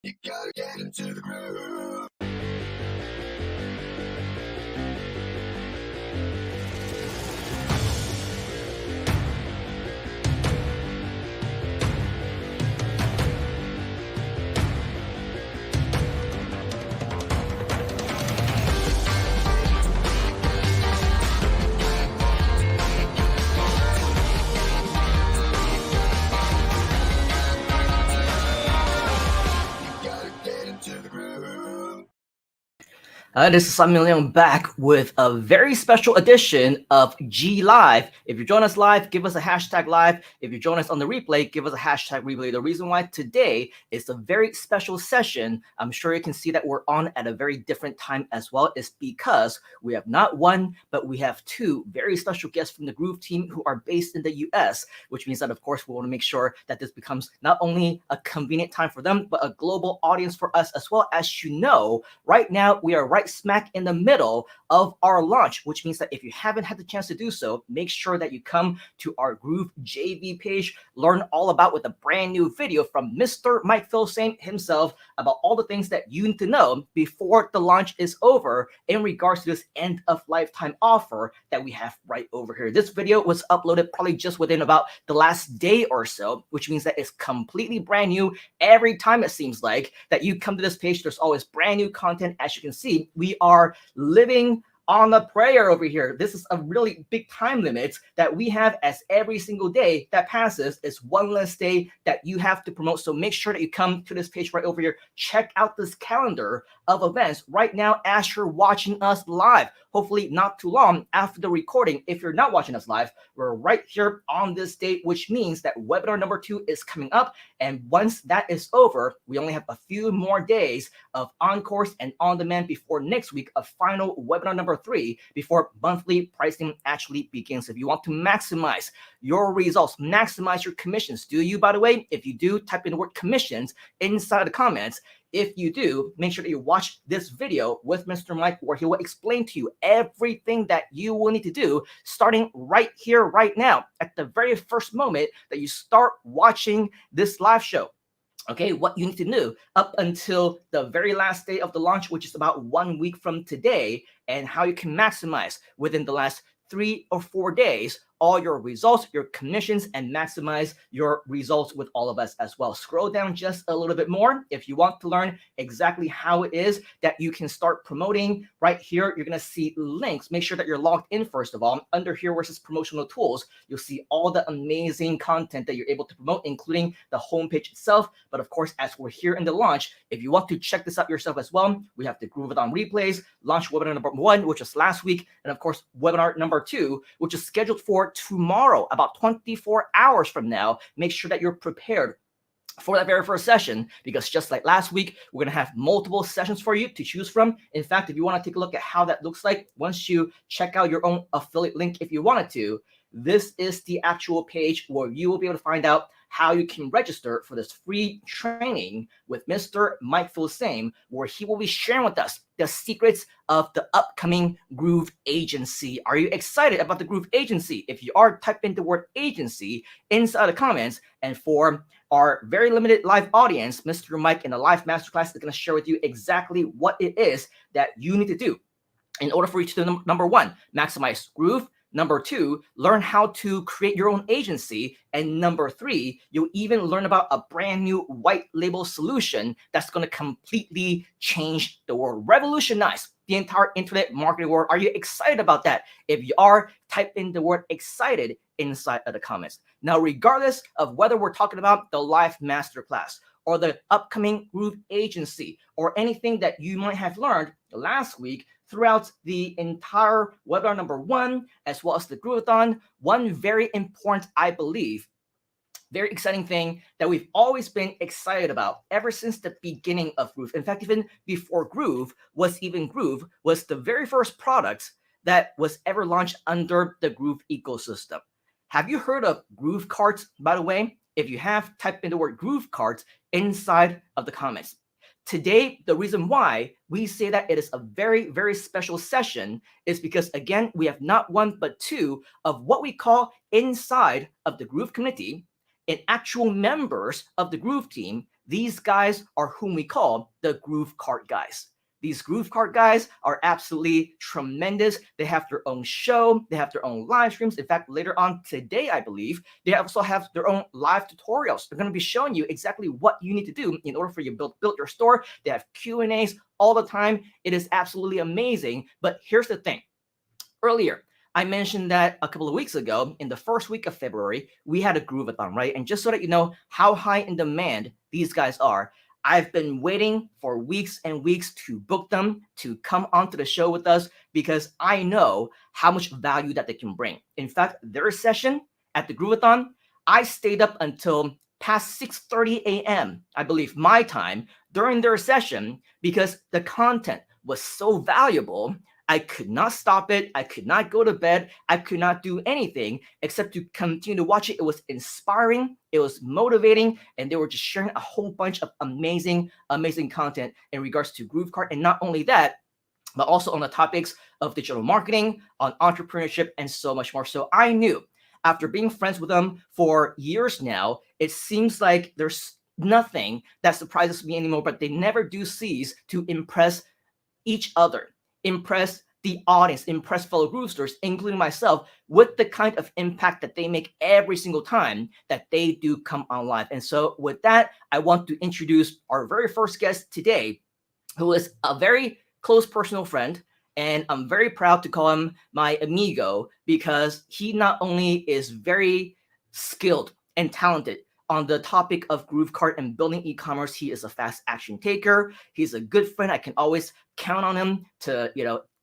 You gotta get into the groove. This is Simon Leon back with a very special edition of GLIVE. If you join us live, give us a hashtag live. If you join us on the replay, give us a hashtag replay. The reason why today is a very special session, I'm sure you can see that we're on at a very different time as well, is because we have not one, but we have two very special guests from the Groove team who are based in the US, which means that, of course, we want to make sure that this becomes not only a convenient time for them, but a global audience for us as well. As you know, right now, we are right smack in the middle of our launch, which means that if you haven't had the chance to do so, make sure that you come to our Groove JV page, learn all about with a brand new video from Mr. Mike Filsaime himself about all the things that you need to know before the launch is over in regards to this end of lifetime offer that we have right over here. This video was uploaded probably just within about the last day or so, which means that it's completely brand new. Every time it seems like that you come to this page, there's always brand new content. As you can see, we are living on a prayer over here. This is a really big time limit that we have, as every single day that passes is one less day that you have to promote. So make sure that you come to this page right over here. Check out this calendar of events right now as you're watching us live. Hopefully not too long after the recording. If you're not watching us live, we're right here on this date, which means that webinar number 2 is coming up. And once that is over, we only have a few more days of on-course and on-demand before next week, a final webinar number 3 before monthly pricing actually begins. If you want to maximize your results, maximize your commissions, do you, by the way? If you do, type in the word commissions inside the comments. If you do, make sure that you watch this video with Mr. Mike, where he will explain to you everything that you will need to do starting right here, right now, at the very first moment that you start watching this live show. Okay, what you need to do up until the very last day of the launch, which is about 1 week from today, and how you can maximize within the last 3 or 4 days all your results, your commissions, and maximize your results with all of us as well. Scroll down just a little bit more if you want to learn exactly how it is that you can start promoting. Right here, you're going to see links. Make sure that you're logged in first of all. Under here where it says promotional tools, you'll see all the amazing content that you're able to promote, including the homepage itself. But of course, as we're here in the launch, if you want to check this out yourself as well, we have the GrooveZilla replays, launch webinar number 1, which was last week, and of course, webinar number 2, which is scheduled for tomorrow, about 24 hours from now. Make sure that you're prepared for that very first session, because just like last week, we're going to have multiple sessions for you to choose from. In fact, if you want to take a look at how that looks like, once you check out your own affiliate link, if you wanted to, this is the actual page where you will be able to find out how you can register for this free training with Mr. Mike Filsaime, where he will be sharing with us the secrets of the upcoming Groove Agency. Are you excited about the Groove Agency? If you are, type in the word agency inside the comments. And for our very limited live audience, Mr. Mike in the live masterclass is going to share with you exactly what it is that you need to do in order for you to do number 1, maximize Groove. Number 2, learn how to create your own agency. And number 3, you'll even learn about a brand new white label solution that's going to completely change the world, revolutionize the entire internet marketing world. Are you excited about that? If you are, type in the word excited inside of the comments. Now, regardless of whether we're talking about the live masterclass or the upcoming Groove Agency or anything that you might have learned last week, throughout the entire webinar number 1, as well as the Groovathon, one very important, I believe, very exciting thing that we've always been excited about ever since the beginning of Groove. In fact, even before Groove, was the very first product that was ever launched under the Groove ecosystem. Have you heard of GrooveKart, by the way? If you have, type in the word GrooveKart inside of the comments. Today, the reason why we say that it is a very, very special session is because, again, we have not 1 but 2 of what we call inside of the Groove community and actual members of the Groove team These guys are whom we call the GrooveKart guys. These GrooveKart guys are absolutely tremendous. They have their own show. They have their own live streams. In fact, later on today, I believe, they also have their own live tutorials. They're going to be showing you exactly what you need to do in order for you to build your store. They have Q&As all the time. It is absolutely amazing. But here's the thing. Earlier, I mentioned that a couple of weeks ago, in the first week of February, we had a Grooveathon, right? And just so that you know how high in demand these guys are, I've been waiting for weeks and weeks to book them to come onto the show with us because I know how much value that they can bring. In fact, their session at the Grooveathon, I stayed up until past 6:30 a.m., I believe my time, during their session because the content was so valuable. I could not stop it. I could not go to bed. I could not do anything except to continue to watch it. It was inspiring. It was motivating. And they were just sharing a whole bunch of amazing, amazing content in regards to GrooveKart. And not only that, but also on the topics of digital marketing, on entrepreneurship, and so much more. So I knew after being friends with them for years now, it seems like there's nothing that surprises me anymore, but they never do cease to impress each other, impress the audience, impress fellow Groovesters, including myself, with the kind of impact that they make every single time that they do come on live. And so with that, I want to introduce our very first guest today, who is a very close personal friend. And I'm very proud to call him my amigo because he not only is very skilled and talented on the topic of GrooveKart and building e-commerce, he is a fast action taker. He's a good friend. I can always count on him to,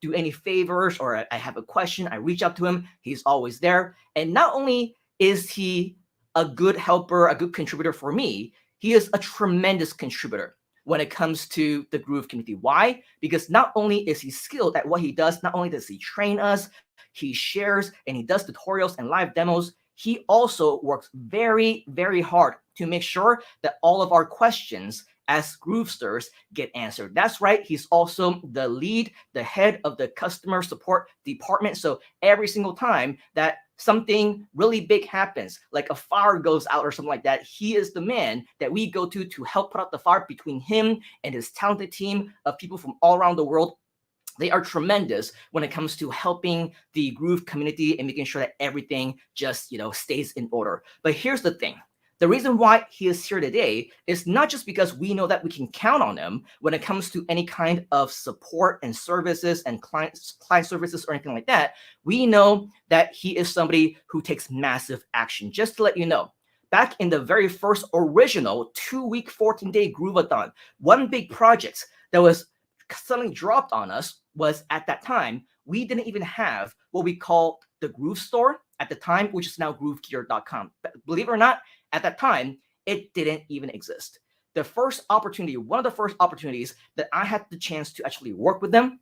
do any favors, or I have a question, I reach out to him. He's always there. And not only is he a good helper, a good contributor for me, he is a tremendous contributor when it comes to the Groove community. Why? Because not only is he skilled at what he does, not only does he train us, he shares and he does tutorials and live demos, he also works very, very hard to make sure that all of our questions as Groovesters get answered. That's right. He's also the lead, the head of the customer support department. So every single time that something really big happens, like a fire goes out or something like that, he is the man that we go to help put out the fire between him and his talented team of people from all around the world. They are tremendous when it comes to helping the Groove community and making sure that everything just, stays in order. But here's the thing. The reason why he is here today is not just because we know that we can count on him when it comes to any kind of support and services and client services or anything like that. We know that he is somebody who takes massive action. Just to let you know, back in the very first original 2-week, 14-day Grooveathon, one big project that was suddenly dropped on us was at that time, we didn't even have what we call the Groove store at the time, which is now GrooveGear.com. But believe it or not, at that time, it didn't even exist. The first opportunity, one of the first opportunities that I had the chance to actually work with them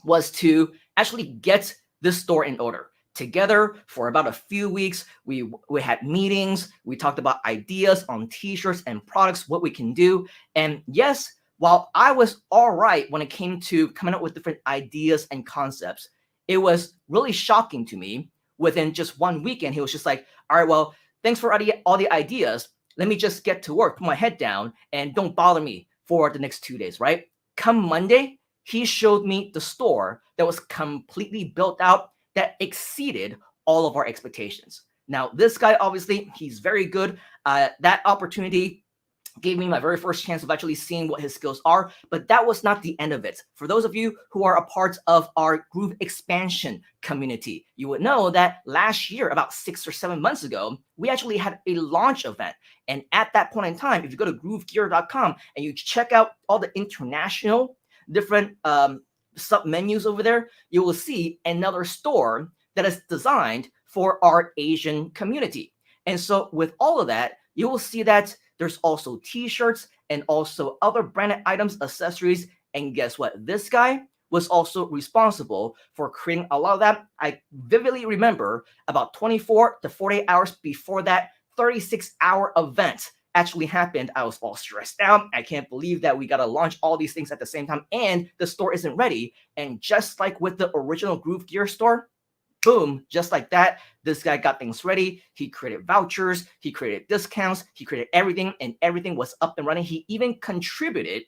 was to actually get this store in order. Together for about a few weeks, we had meetings, we talked about ideas on t-shirts and products, what we can do. And yes, while I was all right when it came to coming up with different ideas and concepts, it was really shocking to me. Within just 1 weekend, he was just like, all right, well, thanks for all the ideas. Let me just get to work, put my head down, and don't bother me for the next 2 days, right? Come Monday, he showed me the store that was completely built out that exceeded all of our expectations. Now, this guy, obviously, he's very good. That opportunity gave me my very first chance of actually seeing what his skills are, but that was not the end of it. For those of you who are a part of our Groove expansion community, you would know that last year, about 6 or 7 months ago, we actually had a launch event. And at that point in time, if you go to GrooveGear.com and you check out all the international different sub menus over there, you will see another store that is designed for our Asian community. And so with all of that, you will see that there's also t-shirts and also other branded items, accessories. And guess what? This guy was also responsible for creating a lot of that. I vividly remember about 24 to 48 hours before that 36-hour event actually happened. I was all stressed out. I can't believe that we got to launch all these things at the same time and the store isn't ready. And just like with the original GrooveGear store, boom, just like that, this guy got things ready. He created vouchers, he created discounts, he created everything, and everything was up and running. He even contributed,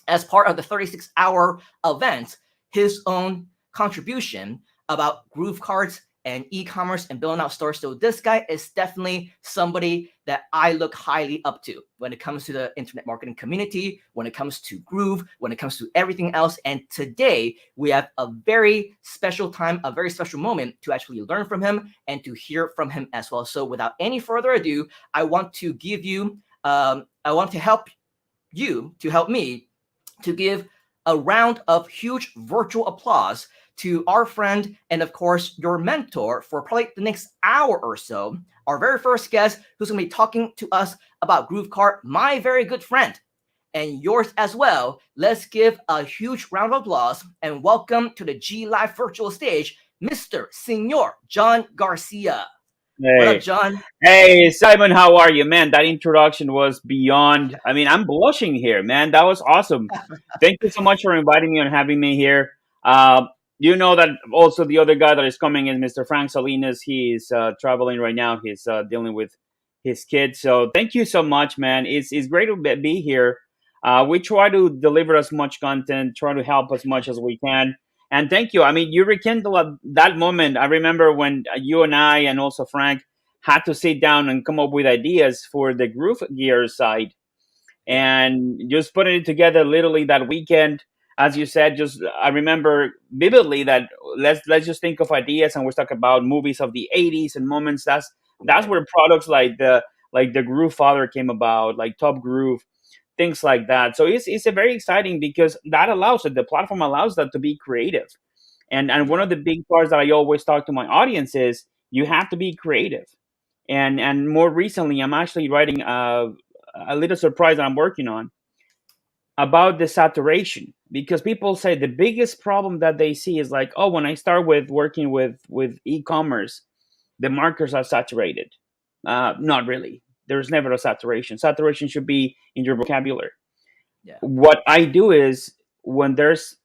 as part of the 36-hour event, his own contribution about GrooveKart and e-commerce and building out stores. So this guy is definitely somebody that I look highly up to when it comes to the internet marketing community, when it comes to Groove, when it comes to everything else. And today we have a very special time, a very special moment to actually learn from him and to hear from him as well. So without any further ado, I want to give you, I want to help you, to help me, to give a round of huge virtual applause to our friend and, of course, your mentor for probably the next hour or so, our very first guest, who's going to be talking to us about GrooveKart, my very good friend, and yours as well. Let's give a huge round of applause and welcome to the GLIVE virtual stage, Mr. Senor Jhon Garcia. What up, Hey, Jhon? hey, Simon, how are you, man? That introduction was beyond. I mean, I'm blushing here, man. That was awesome. Thank you so much for inviting me and having me here. Uh, you know that also the other guy that is coming is Mr. Frank Salinas. He's traveling right now. He's dealing with his kids. So thank you so much, man. It's great to be here. We try to deliver as much content, try to help as much as we can. And thank you. I mean, you rekindle that moment. I remember when you and I and also Frank had to sit down and come up with ideas for the GrooveGear side Yeah. and just putting it together literally that weekend. As you said, just I remember vividly that let's just think of ideas and we're talking about movies of the 80s and moments. That's Right. where products like the Groove Father came about, like Top Groove, things like that. So it's a very exciting because that allows it. The platform allows that to be creative. And one Yeah. of the big parts that I always talk to my audience is you have to be creative. And more recently, I'm actually writing a little surprise that I'm working on about the saturation because people say the biggest problem that they see is like, oh, when I start with working with e-commerce, the markers are saturated. Not really. There's never a saturation. Saturation should be in your vocabulary. Yeah. What I do is when there's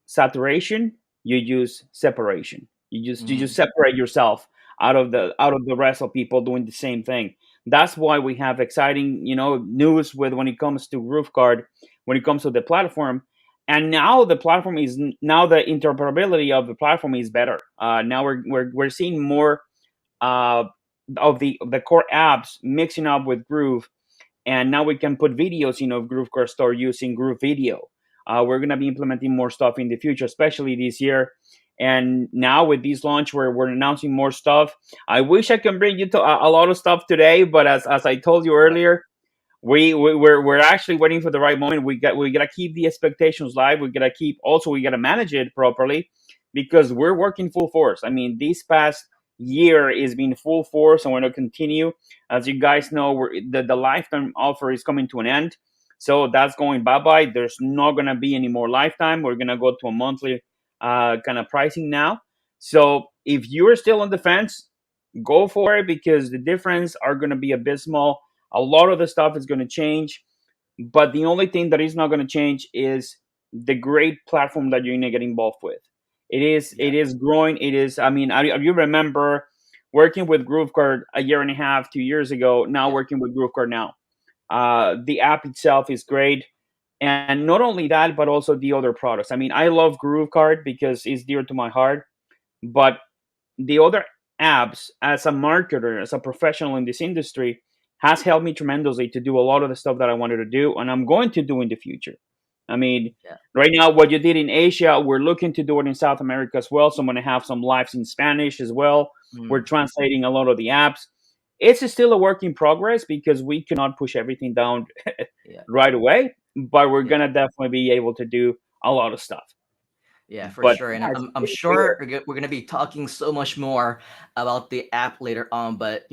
saturation, you use separation. You just Mhm. separate yourself Yeah. out of the rest of people doing the same thing. That's why we have exciting, news with when it comes to GrooveKart, when it comes to the platform. And now the platform is now the interoperability of the platform is better. Now we're seeing more uh, of the core apps mixing up with Groove, and now we can put videos in of GrooveKart store using Groove Video. We're gonna be implementing more stuff in the future, especially this year. And now with this launch, where we're announcing more stuff. I wish I can bring you to a lot of stuff today, but as I told you Right. earlier, we're actually waiting for the right moment. We gotta keep the expectations live. We gotta manage it properly because we're working full force. I mean, this past year is being full force, and we're gonna continue. As you guys know, the lifetime offer is coming to an end, so that's going bye bye. There's not gonna be any more lifetime. We're gonna go to a monthly kind of pricing now. So if you're still on the fence, go for it because the difference are gonna be abysmal. A lot of the stuff is going to change, but the only thing that is not going to change is the great platform that you're going to get involved with. Yeah. It is growing. It is. I mean, you remember working with GrooveKart a year and a half, 2 years ago. Now Yeah. working with GrooveKart now. The app itself is great, and not only that, but also the other products. I mean, I love GrooveKart because it's dear to my heart, but the other apps as a marketer, as a professional in this industry, has helped me tremendously to do a lot of the stuff that I wanted to do and I'm going to do in the future. I mean, Yeah. right now, what you did in Asia, we're looking to do it in South America as well. So I'm going to have some lives in Spanish as well. We're Mm. translating a lot of the apps. It's still a work in progress because we cannot push everything down Yeah. right away, but we're Yeah. going to definitely be able to do a lot of stuff. Yeah, for But sure. And yeah, I'm it's sure we're going to be talking so much more about the app later on. But,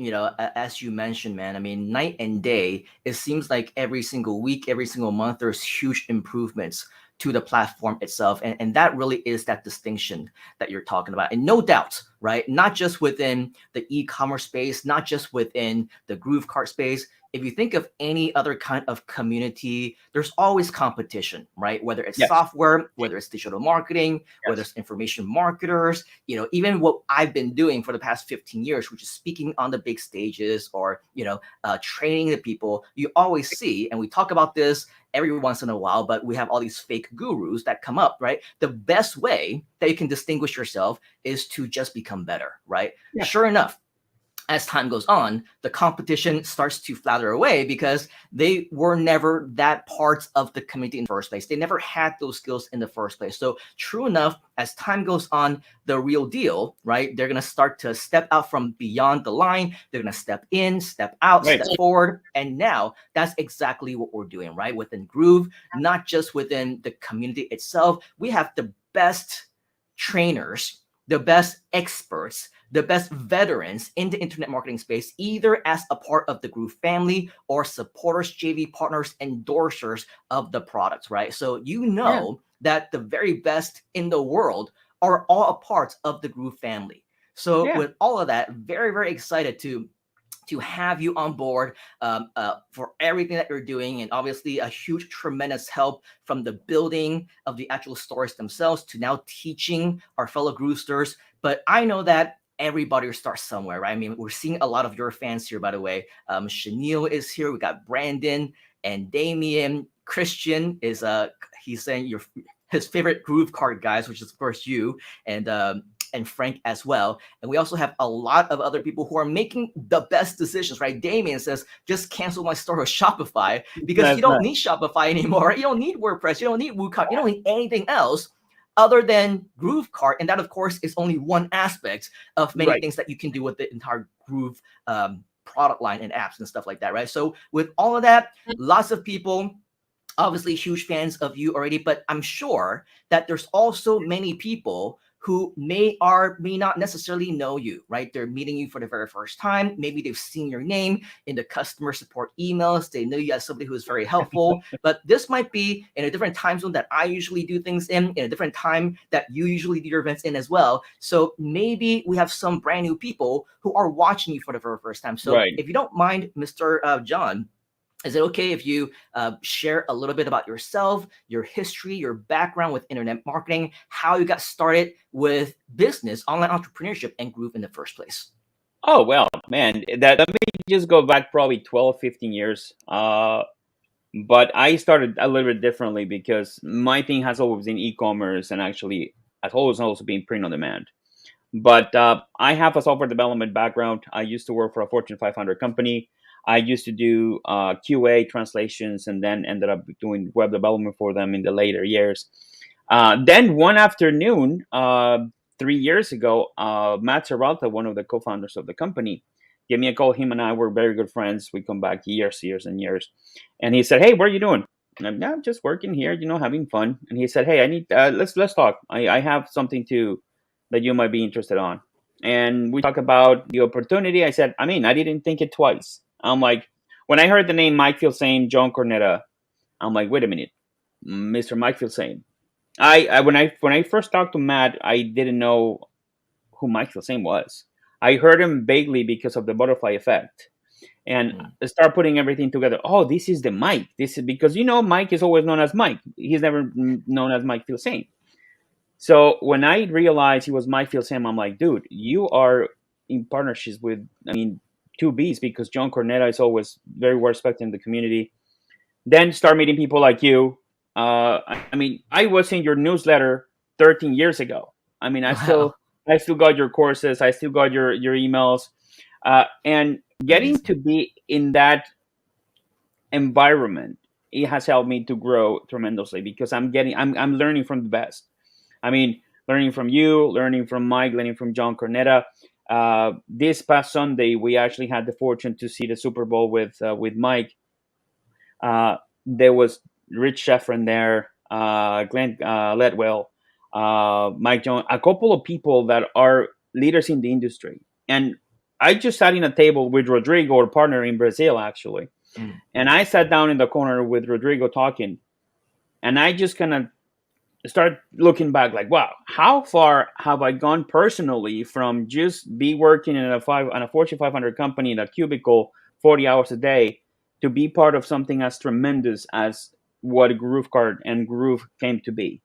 as you mentioned, man, I mean, night and day, it seems like every single week, every single month, there's huge improvements to the platform itself. And that really is that distinction that you're talking about. And no doubt, right? Not just within the e-commerce space, not just within the GrooveKart space. If you think of any other kind of community, there's always competition, right? Whether it's Yes. software, whether it's digital marketing, whether it's information marketers, even what I've been doing for the past 15 years, which is speaking on the big stages or, training the people, you always see, and we talk about this every once in a while, but we have all these fake gurus that come up, right? The best way that you can distinguish yourself is to just become better, right? Yeah. Sure enough, as time goes on, the competition starts to flatter away because they were never that part of the community in the first place. They never had those skills in the first place. So true enough, as time goes on, the real deal, right? They're going to start to step out from beyond the line. They're going to step in, step out, Right. step forward. And now that's exactly what we're doing, right? Within Groove, not just within the community itself. We have the best trainers, the best experts, the best veterans in the internet marketing space, either as a part of the Groove family or supporters, JV partners, endorsers of the products, right? So that the very best in the world are all a part of the Groove family. So with all of that, very, very excited to have you on board for everything that you're doing, and obviously a huge, tremendous help from the building of the actual stores themselves to now teaching our fellow Groovesters. But I know that everybody starts somewhere, right? I mean, we're seeing a lot of your fans here, by the way. Chanel is here. We got Brandon and Damien. Christian is he's saying his favorite GrooveKart guys, which is of course you and Frank as well. And we also have a lot of other people who are making the best decisions, right? Damien says, just cancel my store with Shopify because you don't need Shopify anymore, right? You don't need WordPress. You don't need WooCommerce. You don't need anything else other than GrooveKart. And that, of course, is only one aspect of many things that you can do with the entire Groove product line and apps and stuff like that, right? So with all of that, lots of people obviously huge fans of you already, but I'm sure that there's also many people who may not necessarily know you, right? They're meeting you for the very first time. Maybe they've seen your name in the customer support emails. They know you as somebody who is very helpful, but this might be in a different time zone that I usually do things in a different time that you usually do your events in as well. So maybe we have some brand new people who are watching you for the very first time. So if you don't mind, Mr. Jhon, is it okay if you share a little bit about yourself, your history, your background with internet marketing, how you got started with business, online entrepreneurship, and Groove in the first place? Oh, well, man, let me just go back probably 12, 15 years. But I started a little bit differently because my thing has always been e-commerce and actually has always also been print on demand. But I have a software development background. I used to work for a Fortune 500 company. I used to do QA translations and then ended up doing web development for them in the later years. Then one afternoon, 3 years ago, Matt Serralta, one of the co-founders of the company, gave me a call. Him and I were very good friends. We come back years and years. And he said, "Hey, what are you doing?" And I'm just working here, having fun. And he said, "Hey, I need let's talk. I have something that you might be interested on." And we talk about the opportunity. I said, I didn't think it twice. I'm like, when I heard the name Mike Filsaime, John Cornetta, I'm like, wait a minute, Mr. Mike Filsaime. When I first talked to Matt, I didn't know who Mike Filsaime was. I heard him vaguely because of the butterfly effect, and start putting everything together. Oh, this is the Mike. This is because Mike is always known as Mike. He's never known as Mike Filsaime. So when I realized he was Mike Filsaime, I'm like, dude, you are in partnerships with, two Bs, because John Cornetta is always very well respected in the community. Then start meeting people like you. I was in your newsletter 13 years ago. I still got your courses. I still got your emails. And getting to be in that environment, it has helped me to grow tremendously because I'm learning from the best. Learning from you, learning from Mike, learning from John Cornetta. This past Sunday, we actually had the fortune to see the Super Bowl with Mike. There was Rich Sheffrin there, Glenn Ledwell, Mike Jones, a couple of people that are leaders in the industry. And I just sat in a table with Rodrigo, our partner in Brazil, actually. And I sat down in the corner with Rodrigo talking. And I just kind of start looking back like, wow, how far have I gone personally from just be working in a Fortune 500 company in a cubicle 40 hours a day to be part of something as tremendous as what GrooveKart and Groove came to be.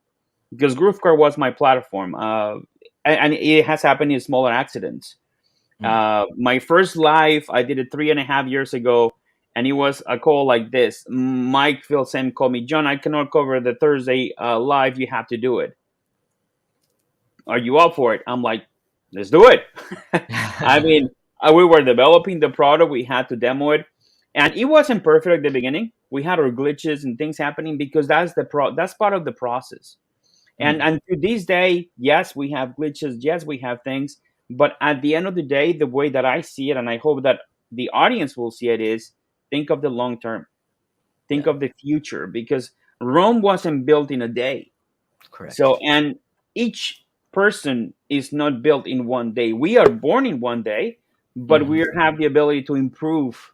Because GrooveKart was my platform, and it has happened in smaller accidents. My first live, I did it 3.5 years ago, and it was a call like this. Mike Philson called me, Jhon, I cannot cover the Thursday live. You have to do it. Are you up for it? I'm like, let's do it. I mean, we were developing the product. We had to demo it, and it wasn't perfect at the beginning. We had our glitches and things happening because that's part of the process. And to this day, yes, we have glitches. Yes, we have things. But at the end of the day, the way that I see it, and I hope that the audience will see it, is think of the long term. Think Yeah. of the future, because Rome wasn't built in a day. Correct. So, and each person is not built in one day. We are born in one day, but we have the ability to improve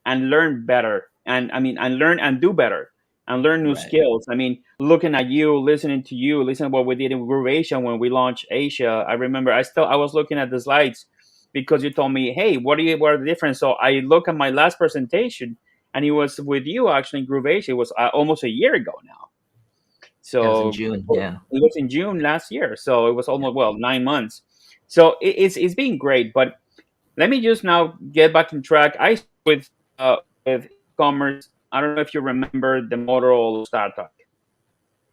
and learn better, and learn and do better, and learn new Right. skills. I mean, looking at you, listening to you, listening to what we did in GrooveAsia when we launched Asia. I remember I was looking at the slides because you told me, hey, what are the difference? So I look at my last presentation, and it was with you actually in GrooveAsia. It was almost a year ago now. It was in So June. it Yeah. was in June last year. So it was almost, well, 9 months. So it's been great. But let me just now get back on track. I started with e-commerce. I don't know if you remember the Motorola StarTAC.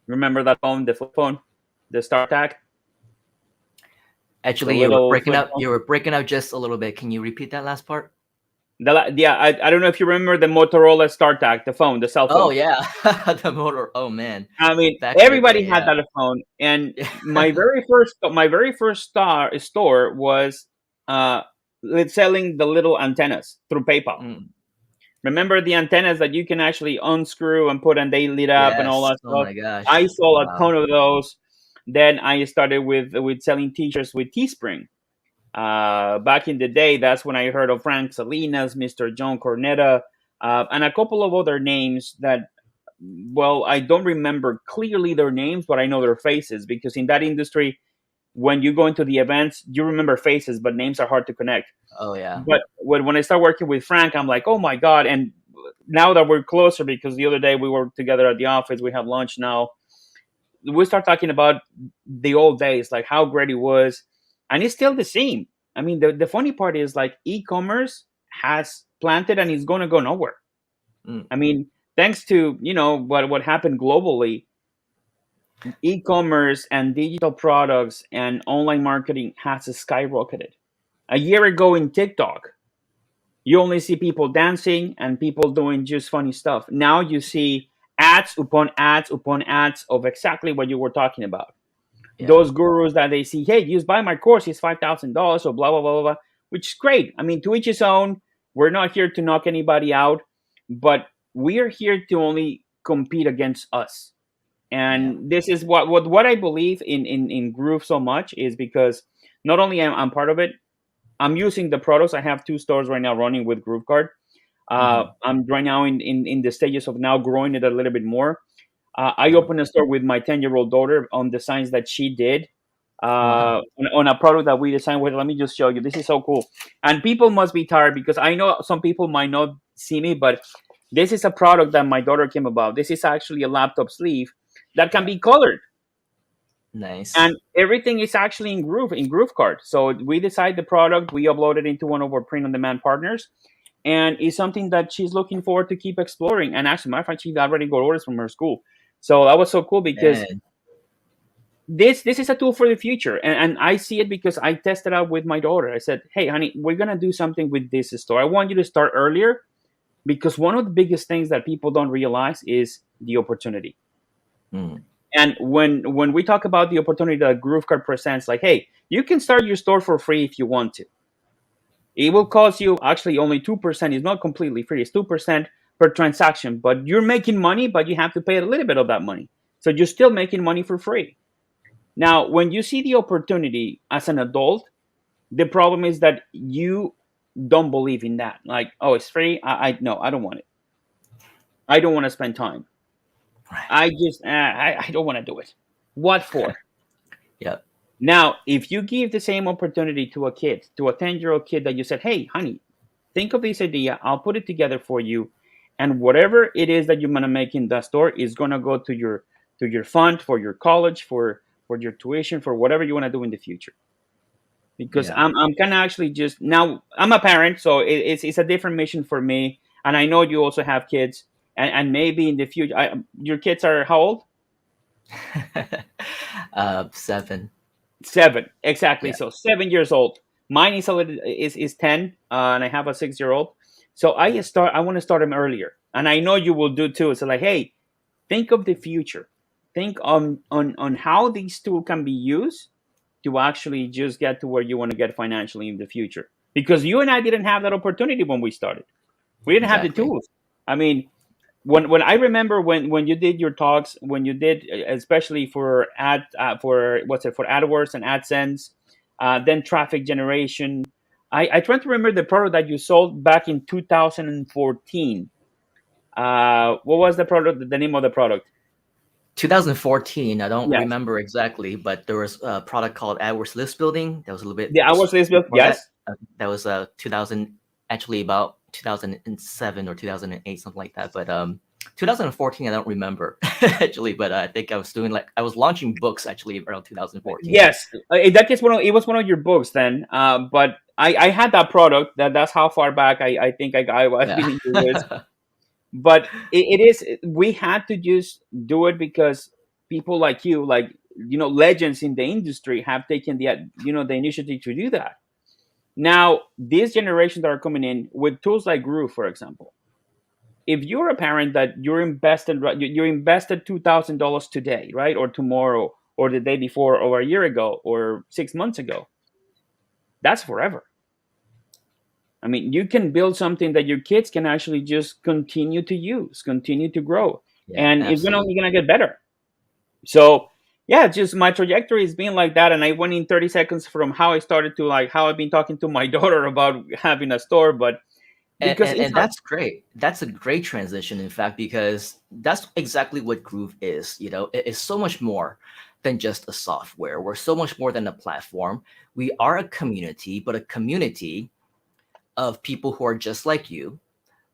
Remember that phone, the flip phone, the StarTAC, the Actually, little flip phone. you were breaking out just a little bit. Can you repeat that last part? Yeah, I don't know if you remember the Motorola StarTAC, the phone, the cell phone. Oh yeah, the motor. Oh man. I mean, Back in the everybody day, had yeah. that phone, and my very first store was uh selling the little antennas through PayPal. Mm. Remember the antennas that you can actually unscrew and put, and they lit up and all Yes. that Oh stuff? my I gosh. sold a Wow. ton of those. Then I started with selling T-shirts with Teespring. Back in the day, that's when I heard of Frank Salinas, Mr. John Cornetta, and a couple of other names that, well, I don't remember clearly their names, but I know their faces, because in that industry, when you go into the events, you remember faces, but names are hard to connect. Oh yeah. But when I start working with Frank, I'm like, oh my God. And now that we're closer, because the other day we were together at the office, we have lunch now, we start talking about the old days, like how great it was. And it's still the same. I mean, the funny part is, like, e-commerce has planted and it's going to go nowhere. Mm. I mean, thanks to, what happened globally, e-commerce and digital products and online marketing has skyrocketed. A year ago in TikTok, you only see people dancing and people doing just funny stuff. Now you see ads upon ads upon ads of exactly what you were talking about. Yeah. Those gurus that they see, hey, just buy my course, it's $5,000, or blah, blah, blah, blah, blah, which is great. I mean, to each his own. We're not here to knock anybody out, but we are here to only compete against us. Yeah. And this is what I believe in Groove so much, is because not only I'm part of it, I'm using the products. I have 2 stores right now running with GrooveKart. I'm right now in the stages of now growing it a little bit more. I opened a store with my 10-year-old daughter on designs that she did, Wow. on a product that we designed with. Let me just show you. This is so cool. And people must be tired, because I know some people might not see me, but this is a product that my daughter came about. This is actually a laptop sleeve that can Yeah. be colored. Nice. And everything is actually in GrooveKart. So we decide the product, we upload it into one of our print-on-demand partners, and it's something that she's looking forward to keep exploring. And actually, matter of fact, she already got orders from her school. So that was so cool, because Man. this is a tool for the future, and I see it because I tested out with my daughter. I said, hey, honey, we're gonna do something with this store. I want you to start earlier, because one of the biggest things that people don't realize is the opportunity. Mm. And when we talk about the opportunity that GrooveKart presents, like, hey, you can start your store for free if you want to. It will cost you actually only 2%. It's not completely free. It's 2% per transaction, but you're making money, but you have to pay a little bit of that money. So you're still making money for free. Now, when you see the opportunity as an adult, the problem is that you don't believe in that. Like, oh, it's free. I no, I don't want it. I don't want to spend time. Right. I just I don't want to do it. What for? Yep. Now, if you give the same opportunity to a kid, to a 10-year-old kid that you said, hey, honey, think of this idea, I'll put it together for you. And whatever it is that you're gonna make in that store is gonna go to your fund for your college, for your tuition, for whatever you want to do in the future. Because Yeah. I'm kind of actually just now I'm a parent, so it's a different mission for me. And I know you also have kids, and maybe in the future, your kids are how old? 7. 7, exactly. Yeah. So 7 years old. Mine is a little, is 10, and I have a 6-year-old. So I want to start them earlier, and I know you will do too. So like, hey, think of the future. Think on how these tools can be used to actually just get to where you want to get financially in the future. Because you and I didn't have that opportunity when we started. We didn't have the Exactly. tools. I mean, when I remember when you did your talks, when you did especially for for what's it, for AdWords and AdSense, then traffic generation. I try to remember the product that you sold back in 2014. What was the product? The name of the product? 2014. I don't Yes, remember exactly, but there was a product called AdWords List Building. That was a little bit the AdWords list build. before that. Yes, That was 2000, actually about 2007 or 2008, something like that. But 2014, I don't remember actually. But I think I was doing I was launching books actually around 2014. yes. In that case, it was one of your books then. But I had that product. That's how far back I think I've Yeah. been into this. But it is, we had to just do it because people like you, like legends in the industry, have taken the initiative to do that. Now these generations that are coming in with tools like Groove, for example, if you're a parent that you invested $2,000 today, right, or tomorrow, or the day before, or a year ago, or 6 months ago, that's forever. I mean, you can build something that your kids can actually just continue to use, continue to grow, Yeah, and it's only absolutely. gonna get better. So, yeah, just my trajectory has been like that, and I went in 30 seconds from how I started to like how I've been talking to my daughter about having a store, but And, because and it's and that's great. That's a great transition, in fact, because that's exactly what Groove is. It is so much more than just a software. We're so much more than a platform. We are a community, but a community of people who are just like you,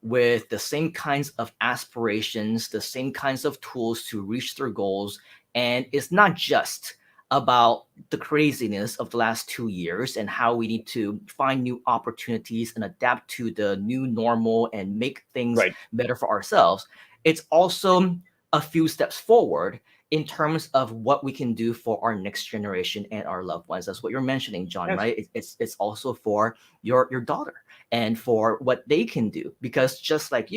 with the same kinds of aspirations, the same kinds of tools to reach their goals. And it's not just about the craziness of the last 2 years and how we need to find new opportunities and adapt to the new normal and make things right. better for ourselves. It's also a few steps forward in terms of what we can do for our next generation and our loved ones. That's what you're mentioning, Jhon, Yes. right? It's also for your daughter and for what they can do. Because just like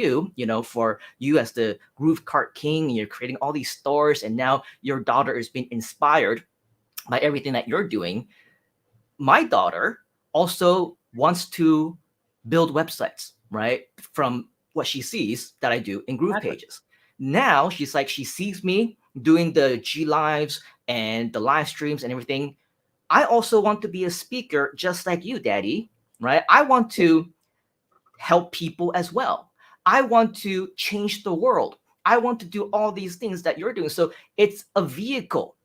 for you as the GrooveKart king, you're creating all these stores, and now your daughter is being inspired by everything that you're doing. My daughter also wants to build websites, right? From what she sees that I do in Groove Exactly. Pages. Now she's like, she sees me doing the G lives and the live streams and everything. I also want to be a speaker just like you, Daddy, right? I want to help people as well. I want to change the world. I want to do all these things that you're doing. So it's a vehicle.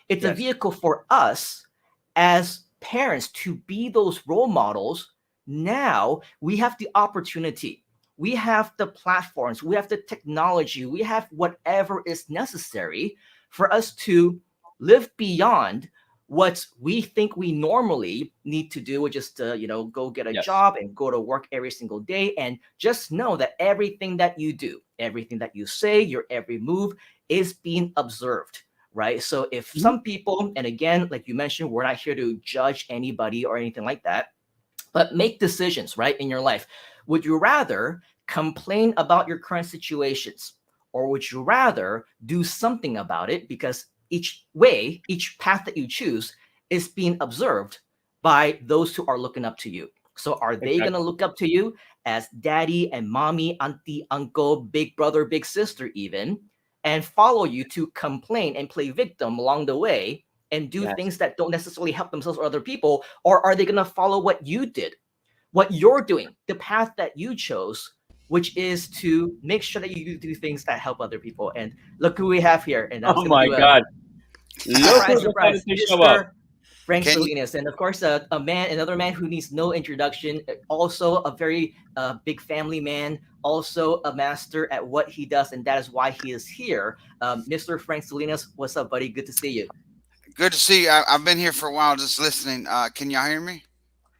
It's a Yes. vehicle for us as parents to be those role models. Now we have the opportunity. We have the platforms. We have the technology. We have whatever is necessary for us to live beyond what we think we normally need to do, which is to go get a Yes. job and go to work every single day. And just know that everything that you do, everything that you say, your every move is being observed, right? So if Mhm. some people, and again, like you mentioned, we're not here to judge anybody or anything like that, but make decisions, right, in your life. Would you rather complain about your current situations, or would you rather do something about it? Because each path that you choose is being observed by those who are looking up to you. So are they going to Exactly. look up to you as daddy and mommy, auntie, uncle, big brother, big sister, even, and follow you to complain and play victim along the way and do Yes. things that don't necessarily help themselves or other people? Or are they going to follow what you did, what you're doing, the path that you chose, which is to make sure that you do things that help other people? And look who we have here. And I was Oh going to my do a God. Look who Surprise, surprise, decided to show up. Mr. Frank Can you? Salinas, and of course, another man who needs no introduction. Also, a very big family man. Also, a master at what he does, and that is why he is here. Mr. Frank Salinas, what's up, buddy? Good to see you. Good to see you. I've been here for a while, just listening. Can y'all hear me?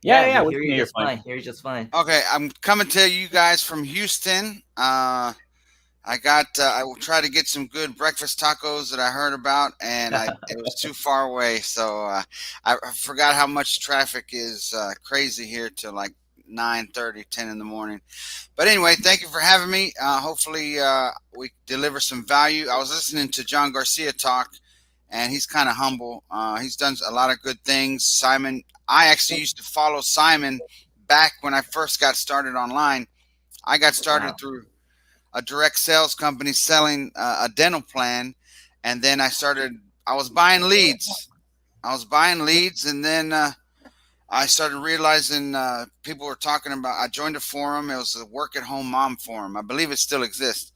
Yeah, Yeah, yeah, we we hear can you hear you just fine. fine. Hear you just fine. Okay, I'm coming to you guys from Houston. I will try to get some good breakfast tacos that I heard about, and it was too far away, so I forgot how much traffic is crazy here till like 9:30, 10 in the morning. But anyway, thank you for having me. Hopefully, we deliver some value. I was listening to Jhon Garcia talk, and he's kind of humble. He's done a lot of good things. Simon, I actually used to follow Simon back when I first got started online. I got started Wow. through a direct sales company selling a dental plan, and then I was buying leads. And then I started realizing people were talking about. I joined a forum. It was a work at home mom forum. I believe it still exists.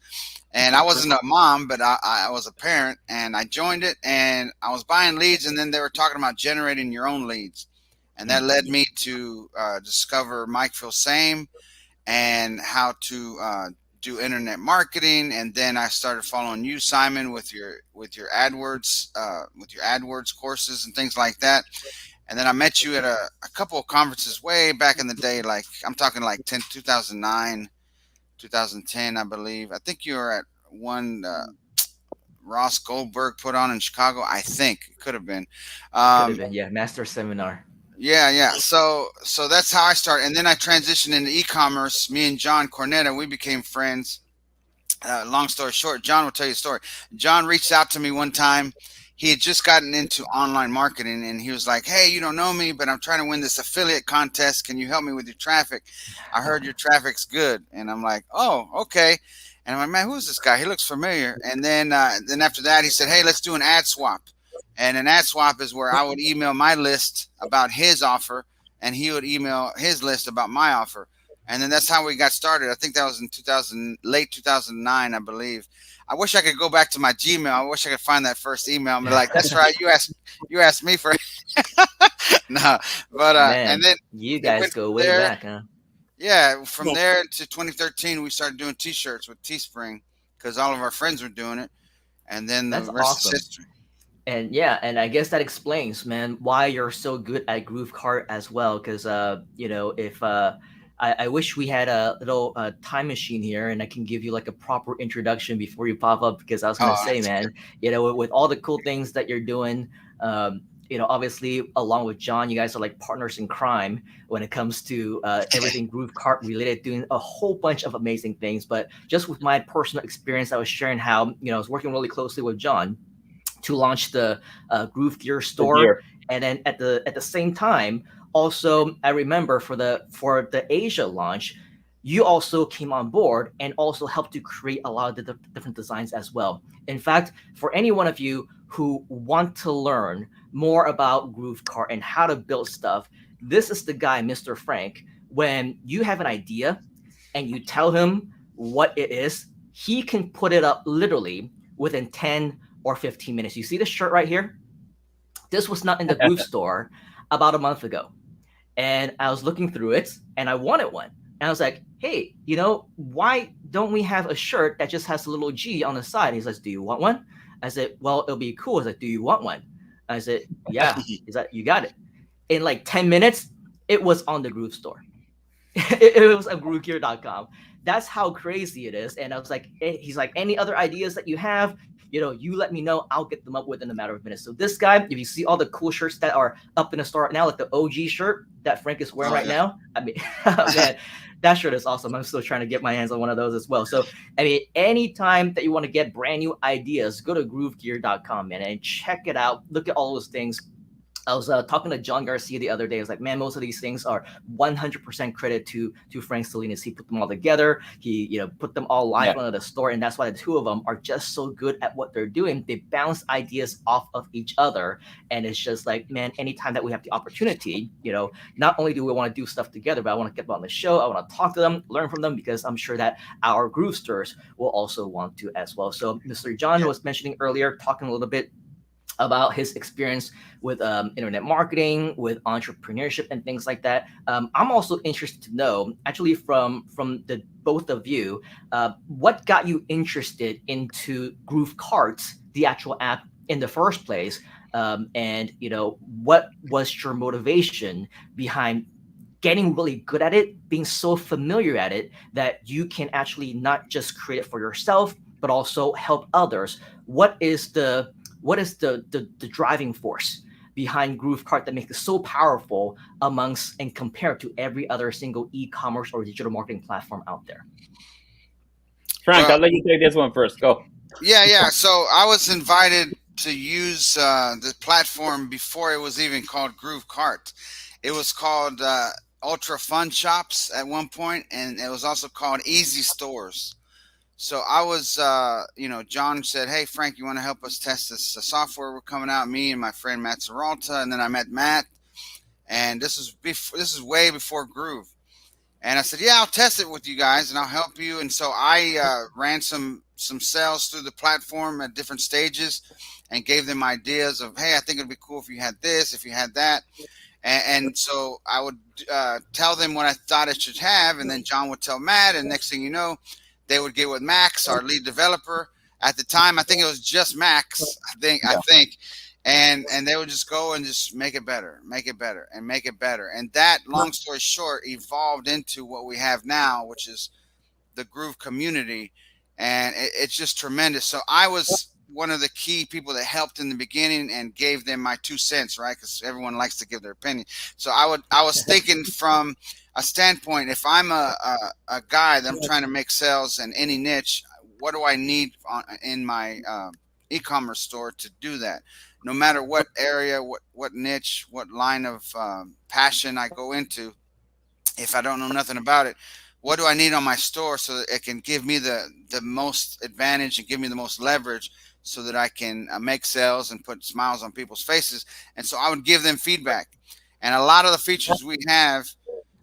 And I wasn't a mom, but I was a parent, and I joined it, and I was buying leads, and then they were talking about generating your own leads, and that led me to discover Mike Phil Same and how to do internet marketing. And then I started following you, Simon, with your AdWords courses and things like that. And then I met you at a couple of conferences way back in the day, like I'm talking like 2009, 2010, I believe. I think you were at one Ross Goldberg put on in Chicago. I think it could have been. Could have Um, been, yeah, master seminar. yeah. So that's how I started, and then I transitioned into e-commerce. Me and John Cornetta, we became friends. Long story short, John will tell you a story. John reached out to me one time. He had just gotten into online marketing, and he was like, "Hey, you don't know me, but I'm trying to win this affiliate contest. Can you help me with your traffic? I heard your traffic's good." And I'm like, "Oh, okay." And I'm like, "Man, who's this guy? He looks familiar." And then after that, he said, "Hey, let's do an ad swap." And an ad swap is where I would email my list about his offer, and he would email his list about my offer. And then that's how we got started. I think that was in late 2009, I believe. I wish I could go back to my Gmail. I wish I could find that first email and be like, "That's right, you asked me for no." But and Man, then you it guys went go from way there. back, huh? Yeah, from there to 2013, we started doing T-shirts with Teespring because all of our friends were doing it, and then the That's rest is awesome. history. And yeah, and I guess that explains, man, why you're so good at GrooveKart as well. Because if I wish we had a little time machine here, and I can give you like a proper introduction before you pop up. Because I was gonna Oh, say, man, with all the cool things that you're doing, obviously along with John, you guys are like partners in crime when it comes to everything GrooveKart related, doing a whole bunch of amazing things. But just with my personal experience, I was sharing how I was working really closely with John to launch the GrooveGear The store, gear. and then at the same time, also I remember for the Asia launch, you also came on board and also helped to create a lot of the different designs as well. In fact, for any one of you who want to learn more about GrooveKart and how to build stuff, this is the guy, Mr. Frank. When you have an idea and you tell him what it is, he can put it up literally within 10 or 15 minutes. You see this shirt right here? This was not in the Groove store about a month ago. And I was looking through it and I wanted one. And I was like, hey, why don't we have a shirt that just has a little G on the side? And he's like, do you want one? I said, well, it'll be cool. I was like, do you want one? I said, yeah. He's like, you got it. In like 10 minutes, it was on the Groove store. It was at GrooveGear.com. That's how crazy it is. And I was like, he's like, any other ideas that you have, you let me know. I'll get them up within a matter of minutes. So this guy, if you see all the cool shirts that are up in the store right now, like the OG shirt that Frank is wearing Oh right yeah. now, I mean, man, that shirt is awesome. I'm still trying to get my hands on one of those as well. So, I mean, anytime that you want to get brand new ideas, go to GrooveGear.com, man, and check it out. Look at all those things. I was talking to Jhon Garcia the other day. I was like, man, most of these things are 100% credit to Frank Salinas. He put them all together. He put them all live Yeah. on the store, and that's why the two of them are just so good at what they're doing. They bounce ideas off of each other, and it's just like, man, anytime that we have the opportunity, not only do we want to do stuff together, but I want to get them on the show. I want to talk to them, learn from them, because I'm sure that our Groovesters will also want to as well. So Mr. John Yeah. was mentioning earlier, talking a little bit about his experience with internet marketing, with entrepreneurship, and things like that. I'm also interested to know, actually, from the both of you, what got you interested into GrooveKart, the actual app, in the first place, and what was your motivation behind getting really good at it, being so familiar at it that you can actually not just create it for yourself, but also help others. What is the driving force behind GrooveKart that makes it so powerful amongst and compared to every other single e-commerce or digital marketing platform out there? Frank, Well, I'll let you take this one first. Go. yeah. So I was invited to use the platform before it was even called GrooveKart. It was called Ultra Fun Shops at one point, and it was also called Easy Stores. So I was, John said, "Hey Frank, you want to help us test this software we're coming out?" Me and my friend Matt Serralta, and then I met Matt, and this is way before Groove. And I said, "Yeah, I'll test it with you guys, and I'll help you." And so I ran some sales through the platform at different stages, and gave them ideas of, "Hey, I think it'd be cool if you had this, if you had that." And so I would tell them what I thought it should have, and then John would tell Matt, and next thing you know, they would get with Max, our lead developer. At the time, I think it was just Max. I think, and they would just go and just make it better, make it better, and make it better. And that, long story short, evolved into what we have now, which is the Groove community, and it's just tremendous. So I was one of the key people that helped in the beginning and gave them my 2 cents, right? Because everyone likes to give their opinion. So I was thinking from a standpoint, if I'm a guy that I'm trying to make sales in any niche, what do I need in my e-commerce store to do that? No matter what area, what niche, what line of passion I go into, if I don't know nothing about it, what do I need on my store so that it can give me the most advantage and give me the most leverage so that I can make sales and put smiles on people's faces? And so I would give them feedback. And a lot of the features we have,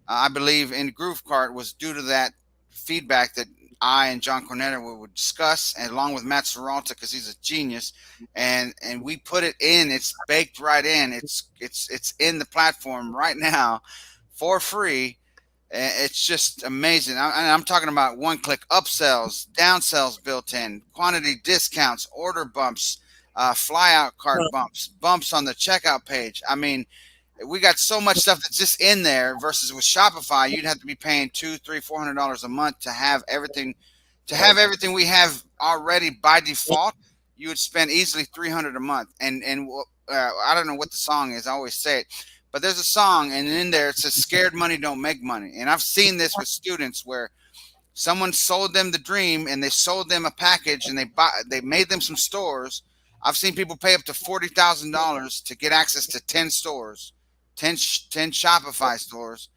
I believe, in GrooveKart was due to that feedback that I and Jhon Garcia would discuss, and along with Matt Serralta, because he's a genius, and we put it in. It's baked right in. It's in the platform right now for free. It's just amazing. I'm talking about one-click upsells, downsells built in, quantity discounts, order bumps, fly-out cart bumps on the checkout page. I mean, we got so much stuff that's just in there versus with Shopify, you'd have to be paying $200, $300, $400 a month to have everything. To have everything we have already by default, you would spend easily $300 a month. And I don't know what the song is. I always say it. But there's a song, and in there it says "Scared money don't make money." And I've seen this with students where someone sold them the dream, and they sold them a package, and they made them some stores. I've seen people pay up to $40,000 to get access to 10 stores, 10 Shopify stores,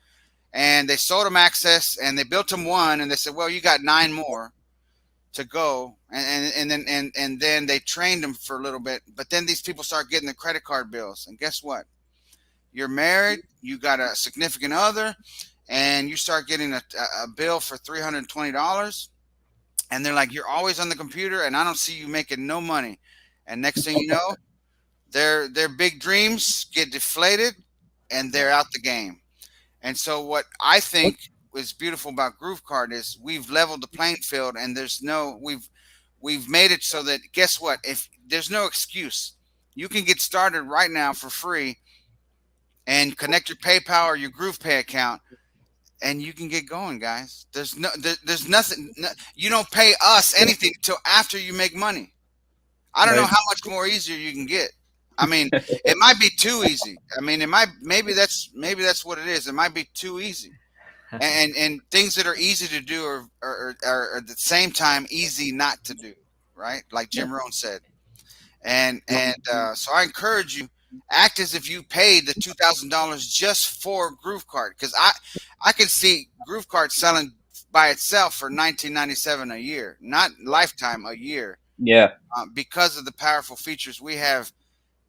and they sold them access, and they built them one, and they said, "Well, you got 9 more to go," and then they trained them for a little bit. But then these people start getting the credit card bills, and guess what? You're married, you got a significant other, and you start getting a bill for $320, and they're like, "You're always on the computer, and I don't see you making no money." And next thing you know, their big dreams get deflated, and they're out the game. And so, what I think was beautiful about GrooveKart is we've leveled the playing field, and we've made it so that, guess what? If there's no excuse, you can get started right now for free and connect your PayPal or your GroovePay account, and you can get going, guys. There's nothing. No, you don't pay us anything until after you make money. I don't know Right. how much more easier you can get. I mean, it might be too easy. I mean, maybe that's what it is. It might be too easy. And things that are easy to do are at the same time easy not to do, right? Like Jim Rohn said. And so I encourage you, act as if you paid the $2,000 just for GrooveKart, because I can see GrooveKart selling by itself for $19.97 a year, not lifetime, a year, Yeah. because of the powerful features we have.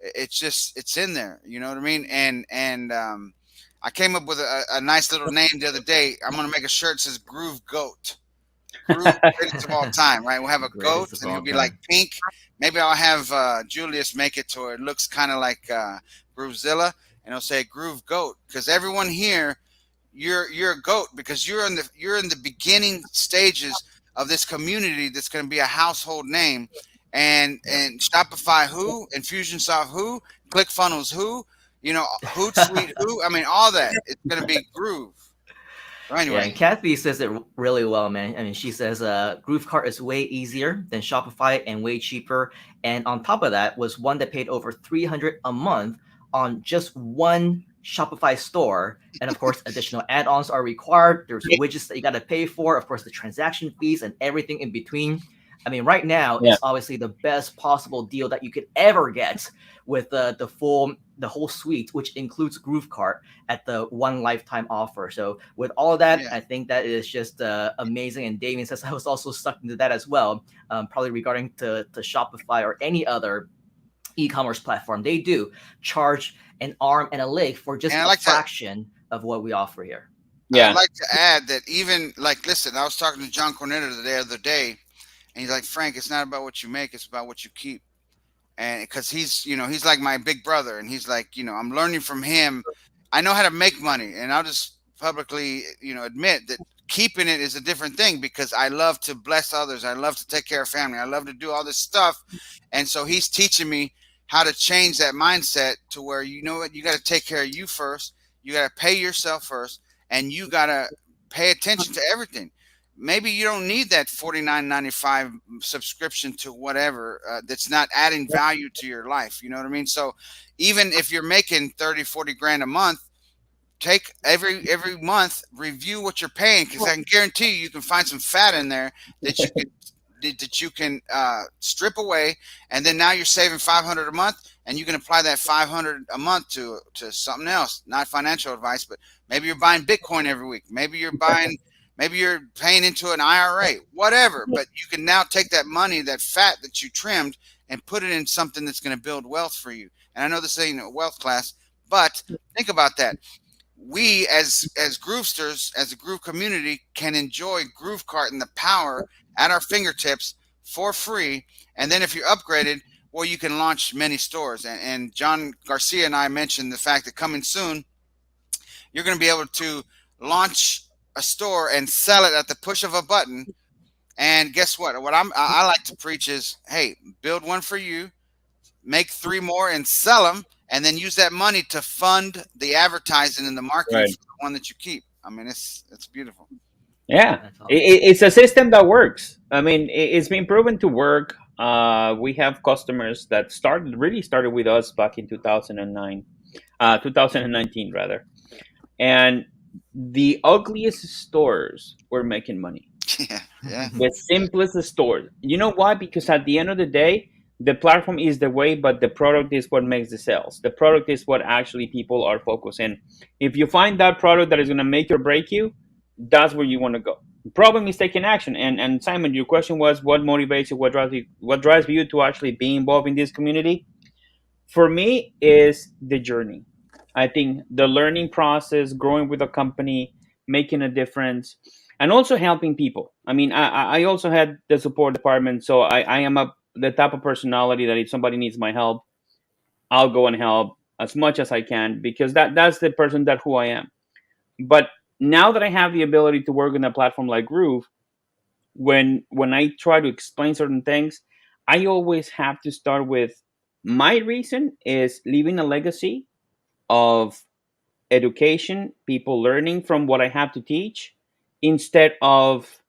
It's in there. You know what I mean? And I came up with a nice little name the other day. I'm gonna make a shirt that says Groove Goat. Groove greatest of all time, right? We'll have a goat, Greatest of and he'll all be like time. pink. Maybe I'll have Julius make it to where it looks kind of like GrooveZilla, and he'll say Groove Goat, because everyone here, you're a goat because you're in the beginning stages of this community that's going to be a household name, Yep. and Shopify who, Infusionsoft who, ClickFunnels who, Hootsuite who. I mean, all that. It's going to be Groove. So Yeah, anyway, and Kathy says it really well, man. I mean, she says GrooveKart is way easier than Shopify and way cheaper. And on top of that, was one that paid over 300 a month on just one Shopify store. And of course, additional add-ons are required. There's widgets that you got to pay for, of course, the transaction fees and everything in between. I mean, right now Yeah. is obviously the best possible deal that you could ever get with the whole suite, which includes GrooveKart at the one lifetime offer. So with all of that, yeah. I think that is just amazing. And Damien says I was also stuck into that as well, probably regarding to Shopify or any other e-commerce platform. They do charge an arm and a leg for And just I a like to fraction of what we offer here. I'd Yeah. like to add that even like listen, I was talking to John Cornetta the other day, and he's like, Frank, it's not about what you make, it's about what you keep. And because he's like my big brother, and he's like, I'm learning from him. I know how to make money, and I'll just publicly, admit that keeping it is a different thing because I love to bless others. I love to take care of family. I love to do all this stuff. And so he's teaching me how to change that mindset to where, you know what, you got to take care of you first. You got to pay yourself first, and you got to pay attention to everything. Maybe you don't need that 49.95 subscription to whatever that's not adding value to your life. You know what I mean? So even if you're making 30, 40 grand a month, take every month, review what you're paying, because I can guarantee you can find some fat in there that you can strip away, and then now you're saving 500 a month, and you can apply that 500 a month to something else. Not financial advice, but maybe you're buying Bitcoin every week. Maybe you're paying into an IRA, whatever. But you can now take that money, that fat that you trimmed, and put it in something that's going to build wealth for you. And I know this ain't a wealth class, but think about that. We as Groovesters, as a Groove community, can enjoy GrooveKart and the power at our fingertips for free. And then if you're upgraded, well, you can launch many stores. And Jhon Garcia and I mentioned the fact that coming soon, you're going to be able to launch a store and sell it at the push of a button. And guess what? I like to preach is, hey, build one for you, make three more and sell them, and then use that money to fund the advertising and the marketing Right. for the one that you keep. I mean, it's beautiful. Yeah. That's awesome. It's a system that works. I mean, it's been proven to work. We have customers that really started with us back in 2009, 2019 rather, and the ugliest stores were making money. Yeah, yeah, The simplest stores. You know why? Because at the end of the day, the platform is the way, but the product is what makes the sales. The product is what actually people are focusing. If you find that product that is going to make or break you, that's where you want to go. The problem is taking action. And Simon, your question was, what motivates you? What drives you to actually be involved in this community? For me, is the journey. I think the learning process, growing with a company, making a difference, and also helping people. I mean, I also had the support department, so I am the type of personality that if somebody needs my help, I'll go and help as much as I can, because that's the person that who I am. But now that I have the ability to work on a platform like Groove, when I try to explain certain things, I always have to start with my reason is leaving a legacy of education, people learning from what I have to teach, instead of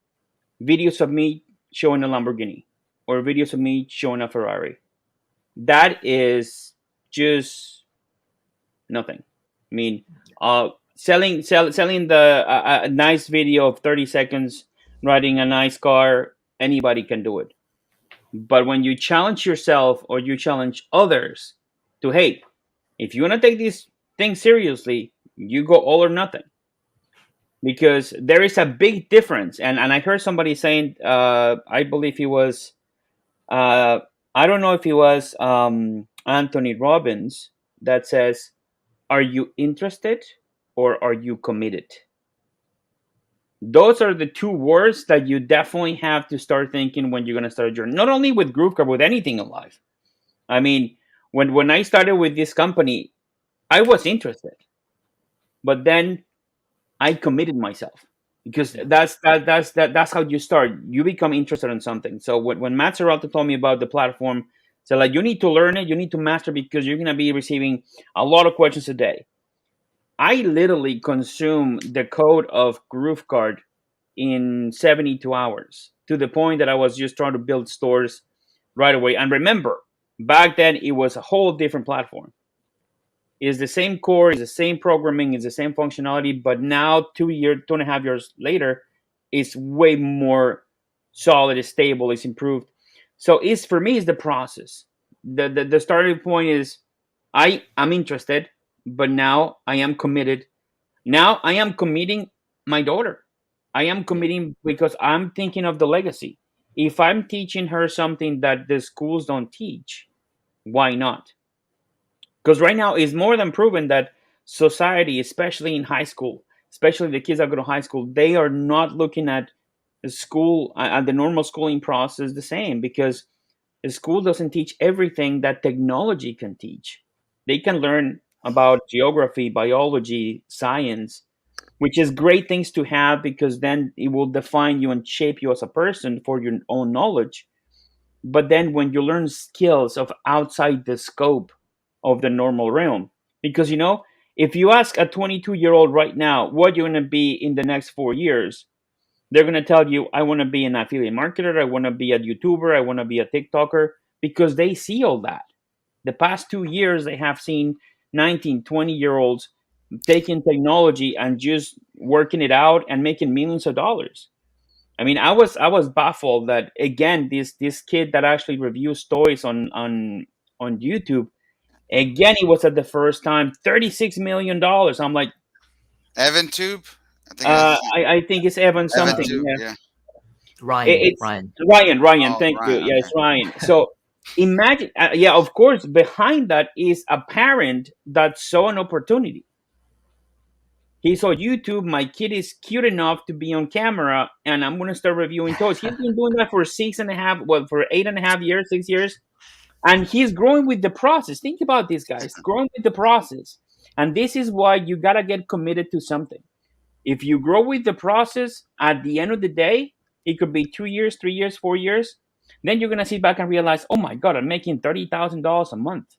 videos of me showing a Lamborghini or videos of me showing a Ferrari. That is just nothing. I mean, selling a nice video of 30 seconds riding a nice car, anybody can do it. But when you challenge yourself or you challenge others to, hey, if you want to take this thing seriously, you go all or nothing. Because there is a big difference. And I heard somebody saying, I believe he was, uh, I don't know if he was Anthony Robbins, that says, are you interested or are you committed? Those are the two words that you definitely have to start thinking when you're going to start a journey. Not only with GrooveKart, with anything in life. I mean, when I started with this company, I was interested, but then I committed myself because Yeah. that's how you start. You become interested in something. So when Matt Serralto told me about the platform, so like you need to learn it, you need to master because you're gonna be receiving a lot of questions a day. I literally consume the code of GrooveKart in 72 hours to the point that I was just trying to build stores right away. And remember, back then it was a whole different platform. It's the same core, it's the same programming, it's the same functionality, but now 2 years, 2.5 years later, it's way more solid, it's stable, it's improved. So it's for me, it's the process. The starting point is I'm interested, but now I am committed. Now I am committing my daughter. I am Yeah. committing because I'm thinking of the legacy. If I'm teaching her something that the schools don't teach, why not? Because right now it's more than proven that society, especially in high school, especially the kids that go to high school, they are not looking at the school at the normal schooling process the same because the school doesn't teach everything that technology can teach. They can learn about geography, biology, science, which is great things to have because then it will define you and shape you as a person for your own knowledge. But then when you learn skills of outside the scope of the normal realm, because if you ask a 22-year-old right now what you're going to be in the next 4 years, they're going to tell you, I want to be an affiliate marketer, I want to be a YouTuber, I want to be a TikToker, because they see all that. The past 2 years, they have seen 19, 20 year olds taking technology and just working it out and making millions of dollars. I mean, I was baffled that again this kid that actually reviews toys on YouTube, again he was at the first time $36 million. I'm like, Evan Tube, I think that's his name. I think it's Evan Evan something. Tube. Yeah, Yeah. Ryan. it's Ryan. Ryan. Oh, Thank you. Ryan. Yeah, Okay. it's Ryan. So imagine, yeah, of course, behind that is a parent that saw an opportunity. He saw YouTube. My kid is cute enough to be on camera, and I'm going to start reviewing toys. He's been doing that for 6.5, well, for 8.5 years, 6 years, and he's growing with the process. Think about this, guys, growing with the process. And this is why you got to get committed to something. If you grow with the process, at the end of the day, it could be 2 years, 3 years, 4 years. Then you're going to sit back and realize, oh my God, I'm making $30,000 a month.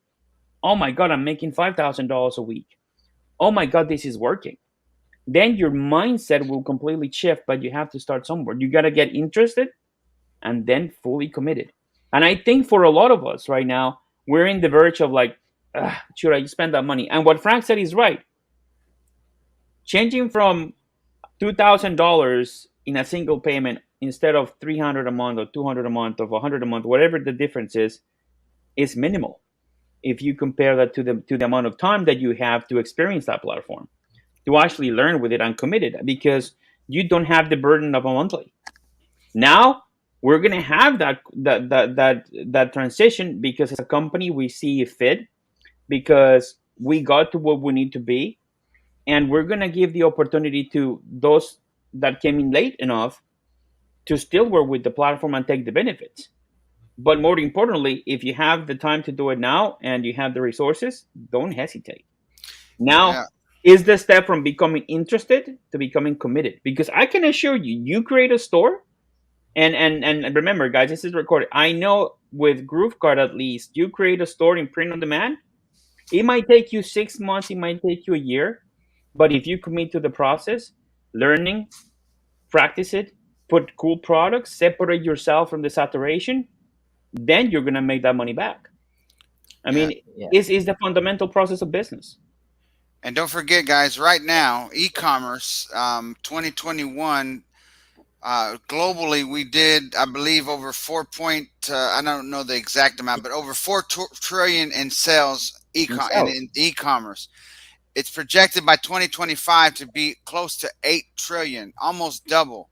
Oh my God, I'm making $5,000 a week. Oh my God, this is working. Then your mindset will completely shift, but you have to start somewhere. You got to get interested and then fully committed. And I think for a lot of us right now, we're in the verge of like, should I spend that money? And what Frank said is right. Changing from $2,000 in a single payment instead of 300 a month or 200 a month or 100 a month, whatever the difference is minimal. If you compare that to the amount of time that you have to experience that platform, to actually learn with it and commit it, because you don't have the burden of a monthly. Now we're gonna have that transition because as a company we see it fit because we got to what we need to be, and we're gonna give the opportunity to those that came in late enough to still work with the platform and take the benefits. But more importantly, if you have the time to do it now and you have the resources, don't hesitate. Now Yeah. is the step from becoming interested to becoming committed. Because I can assure you, you create a store, and remember, guys, this is recorded. I know with GrooveKart at least, you create a store in print on demand. It might take you 6 months, it might take you a year, but if you commit to the process, learning, practice it, put cool products, separate yourself from the saturation, then you're gonna make that money back. I Yeah. mean, Yeah. is the fundamental process of business. And don't forget, guys, right now, e-commerce, 2021, globally, we did, I believe, over 4 point, I don't know the exact amount, but over 4 trillion in sales Themselves. in e-commerce. It's projected by 2025 to be close to 8 trillion, almost double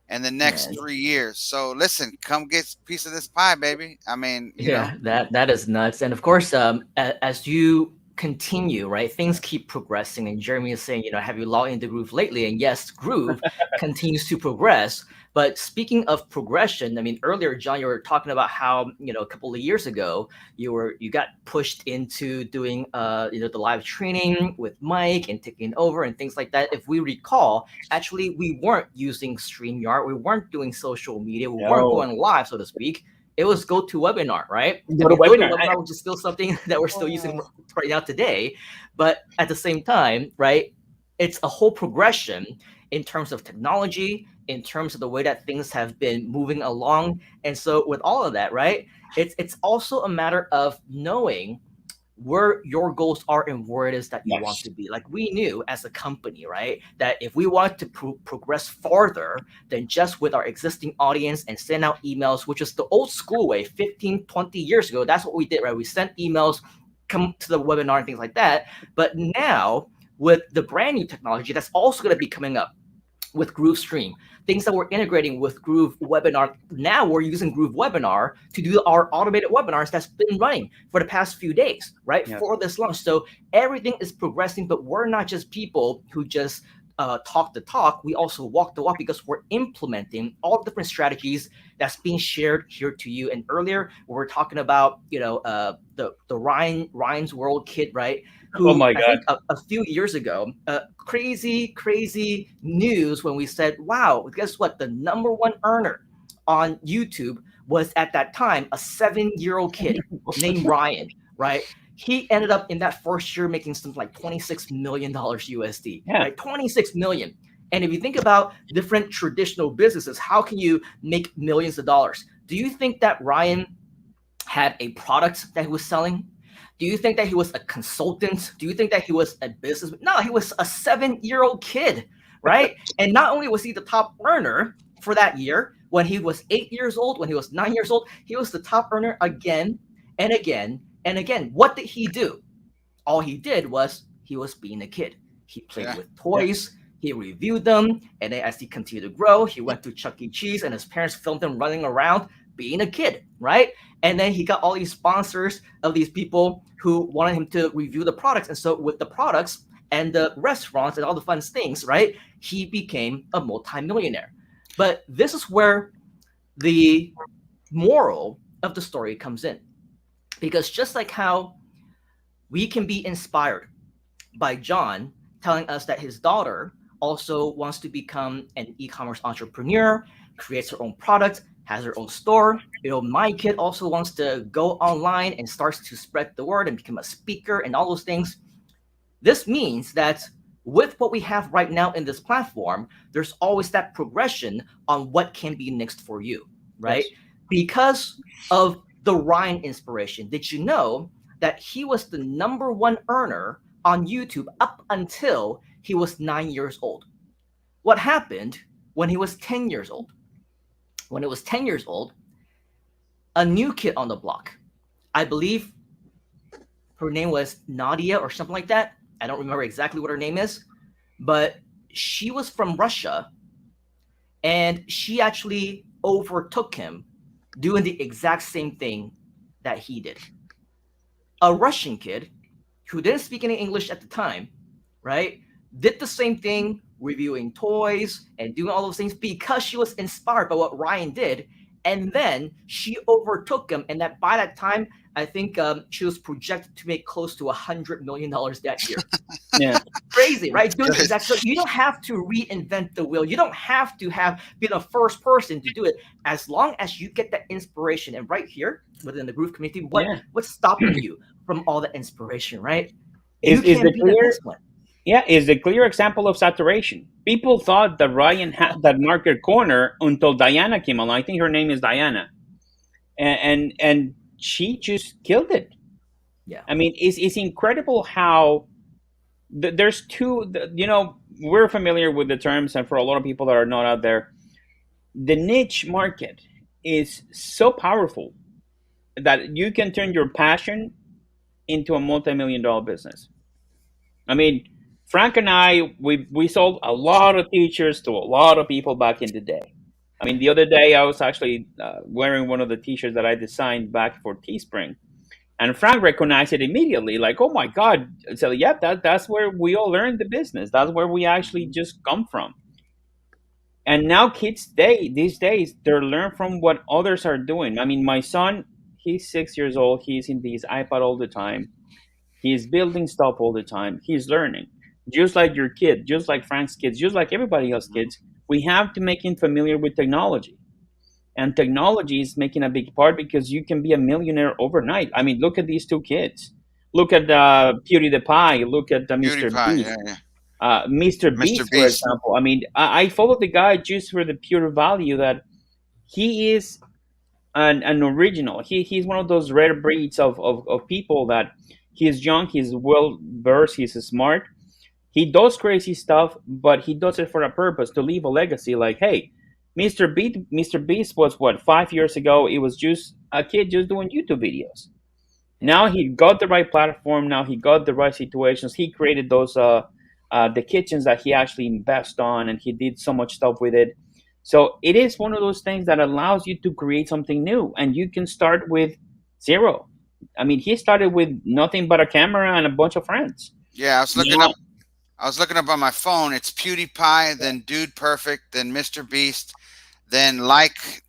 in the Yeah. next 3 years. So listen, come get a piece of this pie, baby. I mean, Yeah, that is nuts. And of course, as you continue, right? Things keep progressing. And Jeremy is saying, have you logged into Groove lately? And yes, Groove continues to progress. But speaking of progression, I mean, earlier, Jhon, you were talking about how, a couple of years ago, you got pushed into doing, the live training with Mike and taking over and things like that. If we recall, actually, we weren't using StreamYard. We weren't doing social media. We weren't No, going live, so to speak. It was GoToWebinar, right? I go to mean, webinar. GoToWebinar, which is still something that we're still using right now today. But at the same time, right, it's a whole progression in terms of technology, in terms of the way that things have been moving along. And so with all of that, right, it's also a matter of knowing where your goals are and where it is that you want Yes. to be. Like we knew as a company, right, that if we want to progress farther than just with our existing audience and send out emails, which is the old school way 15, 20 years ago, that's what we did, right? We sent emails, come to the webinar and things like that. But now with the brand new technology that's also going to be coming up, with Groove Stream, things that we're integrating with Groove Webinar. Now we're using Groove Webinar to do our automated webinars that's been running for the past few days, right? Yeah. For this launch. So everything is progressing, but we're not just people who just talk the talk. We also walk the walk because we're implementing all the different strategies that's being shared here to you. And earlier we were talking about, the Ryan's World kid, right? Oh Who my I God. think a few years ago, crazy news when we said, wow, guess what? The number one earner on YouTube was at that time a 7-year-old kid named Ryan, right? He ended up in that first year making something like $26 million USD, Yeah. right? 26 million. And if you think about different traditional businesses, how can you make millions of dollars? Do you think that Ryan had a product that he was selling? Do you think that he was a consultant? Do you think that he was a business? No, he was a 7-year-old kid, right? And not only was he the top earner for that year, when he was 8 years old, when he was 9 years old, he was the top earner again and again and again. What did he do? All he did was he was being a kid. He played Yeah. with toys. He reviewed them. And then as he continued to grow, he went to Chuck E. Cheese and his parents filmed him running around being a kid, right? And then he got all these sponsors of these people who wanted him to review the products. And so with the products and the restaurants and all the fun things, right, he became a multimillionaire. But this is where the moral of the story comes in. Because just like how we can be inspired by Jhon telling us that his daughter also wants to become an e-commerce entrepreneur, creates her own product, has her own store. My kid also wants to go online and starts to spread the word and become a speaker and all those things. This means that with what we have right now in this platform, there's always that progression on what can be next for you, right? Yes. Because of the Ryan inspiration. Did you know that he was the number one earner on YouTube up until he was 9 years old? What happened when he was 10 years old? When he was 10 years old, a new kid on the block, I believe her name was Nadia or something like that. I don't remember exactly what her name is, but she was from Russia and she actually overtook him doing the exact same thing that he did. A Russian kid who didn't speak any English at the time, right, did the same thing, reviewing toys and doing all those things because she was inspired by what Ryan did. And then she overtook him. And that by that time, I think she was projected to make close to $100 million that year. Yeah. Crazy, right? Doing exactly. So you don't have to reinvent the wheel. You don't have to be the first person to do it. As long as you get that inspiration, and right here within the Groove community, what's stopping you from all the inspiration, right? You Is can the be the clear next one. Yeah, is a clear example of saturation. People thought that Ryan had that market corner until Diana came along. I think her name is Diana, and she just killed it. Yeah. I mean, it's incredible how there's two. We're familiar with the terms, and for a lot of people that are not out there, the niche market is so powerful that you can turn your passion into a multi-million-dollar business. I mean, Frank and I, we sold a lot of t-shirts to a lot of people back in the day. I mean, the other day I was actually wearing one of the t-shirts that I designed back for Teespring, And Frank recognized it immediately, like, oh my God. So yeah, that's where we all learn the business. That's where we actually just come from. And now these days, they're learn from what others are doing. I mean, my son, he's 6 years old. He's in his iPad all the time. He's building stuff all the time. He's learning. Just like your kid, just like Frank's kids, just like everybody else's kids, we have to make him familiar with technology. And technology is making a big part because you can be a millionaire overnight. I mean, look at these two kids. Look at PewDiePie. Look at Beauty Mr. pie, Beast. yeah, yeah. Mr. Mr. Beast, for Beast. example. I mean, I follow the guy just for the pure value that he is an original. He's one of those rare breeds of people that he's young, he's well versed, he's smart. He does crazy stuff, but he does it for a purpose to leave a legacy. Like, hey, Mr. Beast was what 5 years ago? It was just a kid just doing YouTube videos. Now he got the right platform. Now he got the right situations. He created those the kitchens that he actually invest on, and he did so much stuff with it. So it is one of those things that allows you to create something new, and you can start with zero. I mean, he started with nothing but a camera and a bunch of friends. Yeah, I was looking up. Now, I was looking up on my phone. It's PewDiePie, then Dude Perfect, then Mr. Beast, then like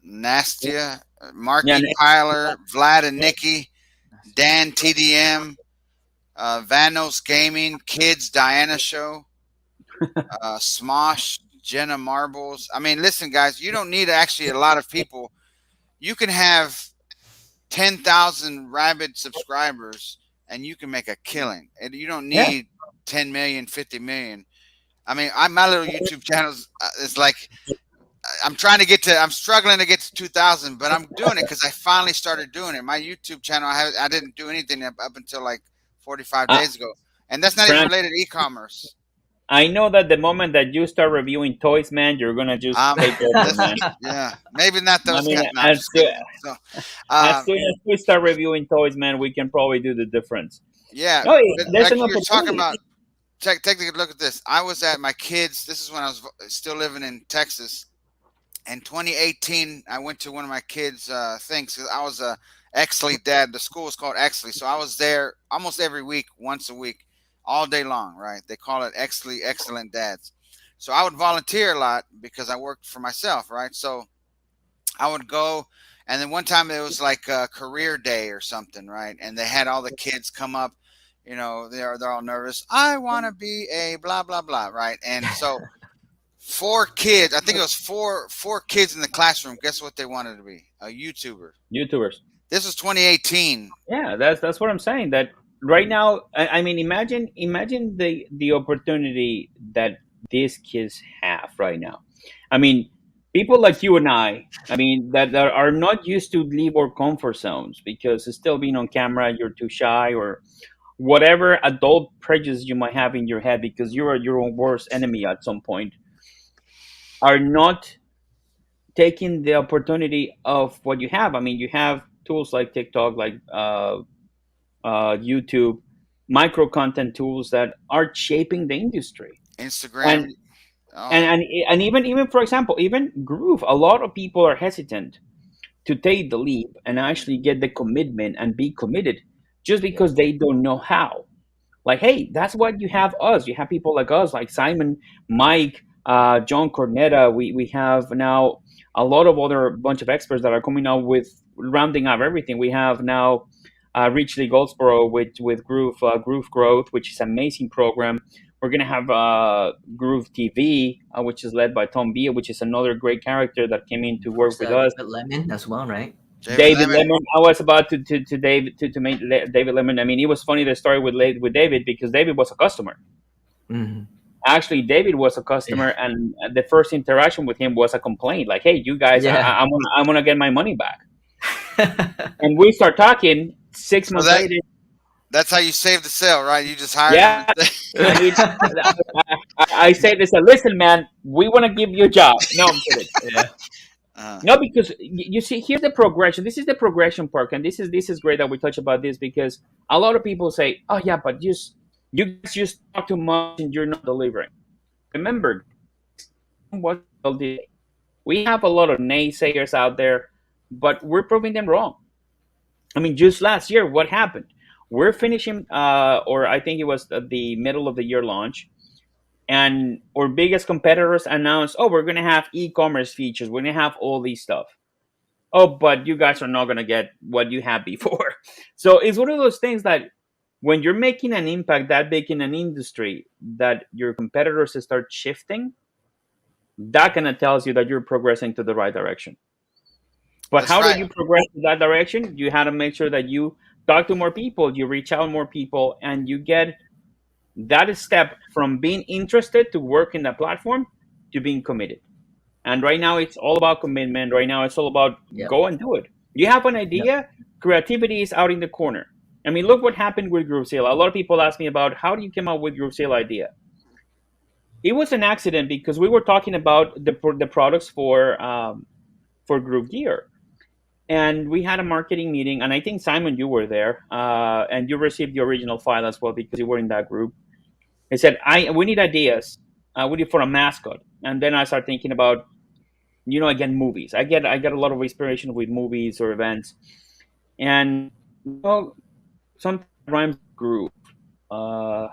Nastia, yeah, Marky Tyler, Vlad and Nikki, Dan TDM, Vanos Gaming, Kids Diana Show, Smosh, Jenna Marbles. I mean, listen, guys, you don't need actually a lot of people. You can have 10,000 rabid subscribers and you can make a killing. And you don't yeah. need 10 million, 50 million. I mean, my little YouTube channel is like, I'm struggling to get to 2,000, but I'm doing it because I finally started doing it. My YouTube channel, I didn't do anything up until like 45 Uh, days ago. And that's not even Frank, related to e-commerce. I know that the moment that you start reviewing toys, man, you're gonna just take over, man. Listen, yeah, maybe not I those mean, kind. No, I'm just kidding. So, as um, soon as we start reviewing toys, man, we can probably do the difference. yeah, No, but there's like an you're talking opportunity. about, take a look at this. I was at my kids. This is when I was still living in Texas. In 2018, I went to one of my kids' things because I was a Exley dad. The school is called Exley, so I was there almost every week, once a week, all day long. Right? They call it Exley Excellent Dads. So I would volunteer a lot because I worked for myself. Right? So I would go, and then one time it was like a career day or something. Right? And they had all the kids come up. You know, they're all nervous. I want to be a blah blah blah. Right? And so four kids. I think it was four kids in the classroom. Guess what they wanted to be? A YouTuber. YouTubers. This was 2018. Yeah, that's what I'm saying. That right now, I mean, imagine the opportunity that these kids have right now. I mean, people like you and I mean, that are not used to leave our comfort zones because it's still being on camera, you're too shy, or whatever adult prejudice you might have in your head because you are your own worst enemy at some point, are not taking the opportunity of what you have. I mean, you have tools like TikTok, like YouTube, micro content tools that are shaping the industry. Instagram. And Oh, and even for example, even Groove, a lot of people are hesitant to take the leap and actually get the commitment and be committed just because they don't know how. Like, hey, that's what you have us. You have people like us, like Simon, Mike, John Cornetta. We have now a lot of other bunch of experts that are coming out with rounding up everything. We have now Rich Lee Goldsboro with Groove Growth, which is an amazing program. We're gonna have Groove TV, which is led by Tom Bia, which is another great character that came in to Of work course, with us. David Lemon as well, right? David David Lemon. Lemon. I was about to David to make David Lemon. I mean, it was funny the story with David because David was a customer. Hmm. Actually, David was a Yeah. customer, and the first interaction with him was a complaint, like, "Hey, you guys, Yeah. I want to get my money back." And we start talking. six So months later, that's how you save the sale, right? You just hired yeah. him. I mean, I say this. Listen, man, we want to give you a job. No, I'm kidding. Yeah. No, because you see, here's the progression. This is the progression part, and this is great that we touch about this because a lot of people say, "Oh yeah, but you guys just talk too much and you're not delivering." Remember, what we have a lot of naysayers out there, but we're proving them wrong. I mean, just last year, what happened? We're finishing, or I think it was the middle of the year launch, and our biggest competitors announced, "Oh, we're going to have e-commerce features. We're going to have all these stuff." Oh, but you guys are not going to get what you had before. So it's one of those things that when you're making an impact that big in an industry, that your competitors start shifting, that kind of tells you that you're progressing to the right direction. But That's how right. did you progress in that direction? You had to make sure that you talk to more people, you reach out more people, and you get that step from being interested to work in the platform to being committed. And right now, it's all about commitment. Right now, it's all about Yep. go and do it. You have an Yep. idea, creativity is out in the corner. I mean, look what happened with GrooveZilla. A lot of people ask me about how do you come up with GrooveZilla idea. It was an accident because we were talking about the products for GrooveGear, and we had a marketing meeting, and I think Simon, you were there, and you received the original file as well because you were in that group. He said, "I we need ideas. We need for a mascot." And then I started thinking about, again, movies. I get a lot of inspiration with movies or events, and something that rhymes with groove, uh,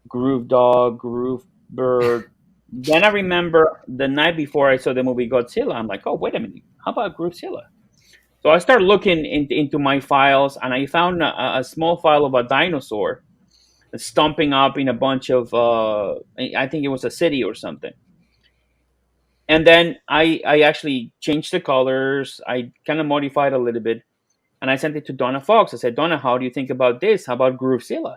groove dog, groove bird. Then I remember the night before I saw the movie Godzilla, I'm like, oh, wait a minute, how about GrooveZilla? So I started looking into my files, and I found a small file of a dinosaur stomping up in a bunch of, I think it was a city or something. And then I actually changed the colors. I kind of modified a little bit, and I sent it to Donna Fox. I said, Donna, how do you think about this? How about GrooveZilla?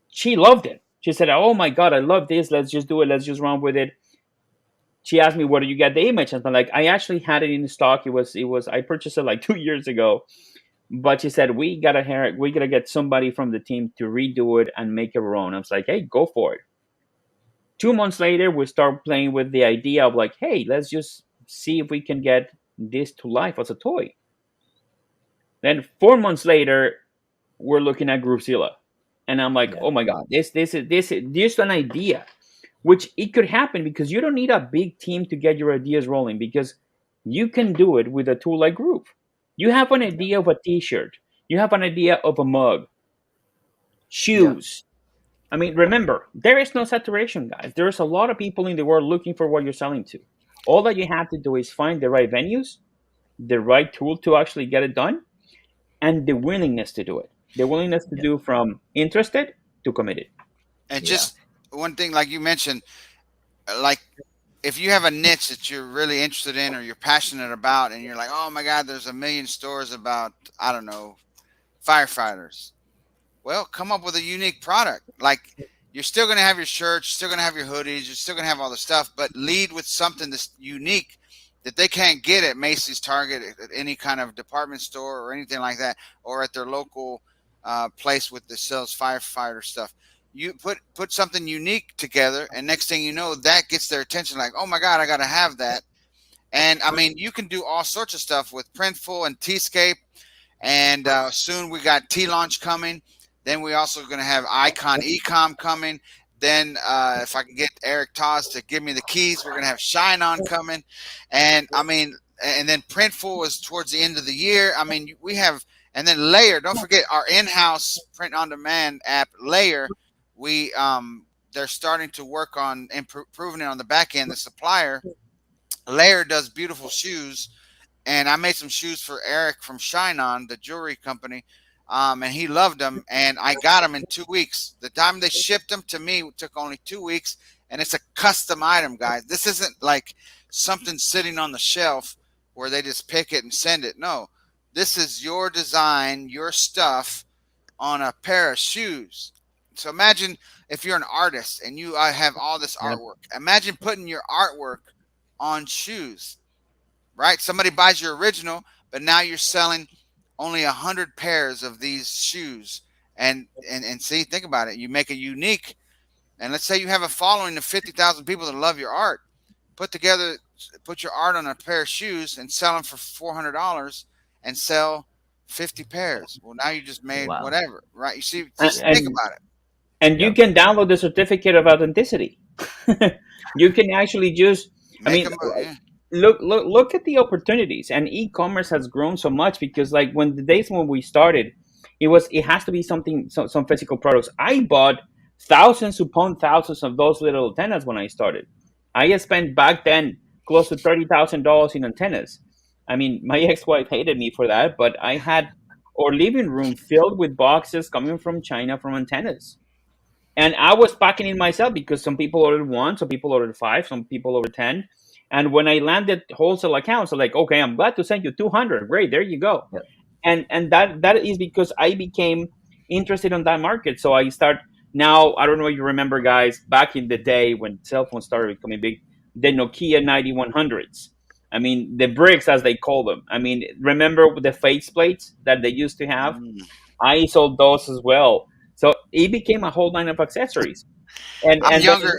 She loved it. She said, oh my God, I love this. Let's just do it. Let's just run with it. She asked me, where did you get the image? And I'm like, I actually had it in stock. I purchased it like 2 years ago. But she said, we gotta get somebody from the team to redo it and make it our own. I was like, hey, go for it. 2 months later, we start playing with the idea of like, hey, let's just see if we can get this to life as a toy. Then 4 months later, we're looking at GrooveZilla, and I'm like, Yeah. oh my God, this is just an idea, which it could happen because you don't need a big team to get your ideas rolling because you can do it with a tool like Groove. You have an idea of a T-shirt, you have an idea of a mug, Yeah. shoes. I mean, remember, there is no saturation, guys. There's a lot of people in the world looking for what you're selling to. All that you have to do is find the right venues, the right tool to actually get it done, and the willingness to do it. The willingness to Yeah. do from interested to committed. And Yeah. just one thing, like you mentioned, like if you have a niche that you're really interested in or you're passionate about, and you're like, oh my God, there's a million stores about, I don't know, firefighters. Well, come up with a unique product. Like you're still going to have your shirts, you're still going to have your hoodies, you're still going to have all the stuff, but lead with something that's unique that they can't get at Macy's, Target, at any kind of department store or anything like that, or at their local place with the sells firefighter stuff. You put something unique together, and next thing you know, that gets their attention. Like, oh my God, I got to have that. And I mean, you can do all sorts of stuff with Printful and Tscape, and soon we got T Launch coming. Then we also going to have Icon Ecom coming. Then if I can get Eric Taz to give me the keys, we're going to have Shine On coming. And I mean, and then Printful is towards the end of the year. I mean, we have, and then Layer. Don't forget our in-house print on demand app, Layer. We they're starting to work on improving it on the back end. The supplier Layer does beautiful shoes, and I made some shoes for Eric from Shine On, the jewelry company, and he loved them. And I got them in 2 weeks. The time they shipped them to me took only 2 weeks, and it's a custom item, guys. This isn't like something sitting on the shelf where they just pick it and send it. No, this is your design, your stuff on a pair of shoes. So imagine if you're an artist and you have all this Yep. artwork. Imagine putting your artwork on shoes, right? Somebody buys your original, but now you're selling only 100 pairs of these shoes. And see, think about it. You make it unique, and let's say you have a following of 50,000 people that love your art. Put together, put your art on a pair of shoes and sell them for $400, and sell 50 pairs. Well, now you just made Wow. whatever, right? You see, And, just think and, about it. and you Yep. can download the certificate of authenticity. You can actually just, I Make mean, them, yeah. look at the opportunities, and e-commerce has grown so much because like when the days when we started, it has to be something, some physical products. I bought thousands upon thousands of those little antennas when I started. I spent back then close to $30,000 in antennas. I mean, my ex-wife hated me for that, but I had our living room filled with boxes coming from China from antennas. And I was packing it myself because some people ordered one, some people ordered five, some people ordered 10. And when I landed wholesale accounts, I'm like, okay, I'm glad to send you 200. Great, there you go. Yep. And that is because I became interested in that market. So I start now. I don't know if you remember, guys, back in the day when cell phones started becoming big, the Nokia 9100s. I mean, the bricks, as they call them. I mean, remember the face plates that they used to have? Mm. I sold those as well. So it became a whole line of accessories. And then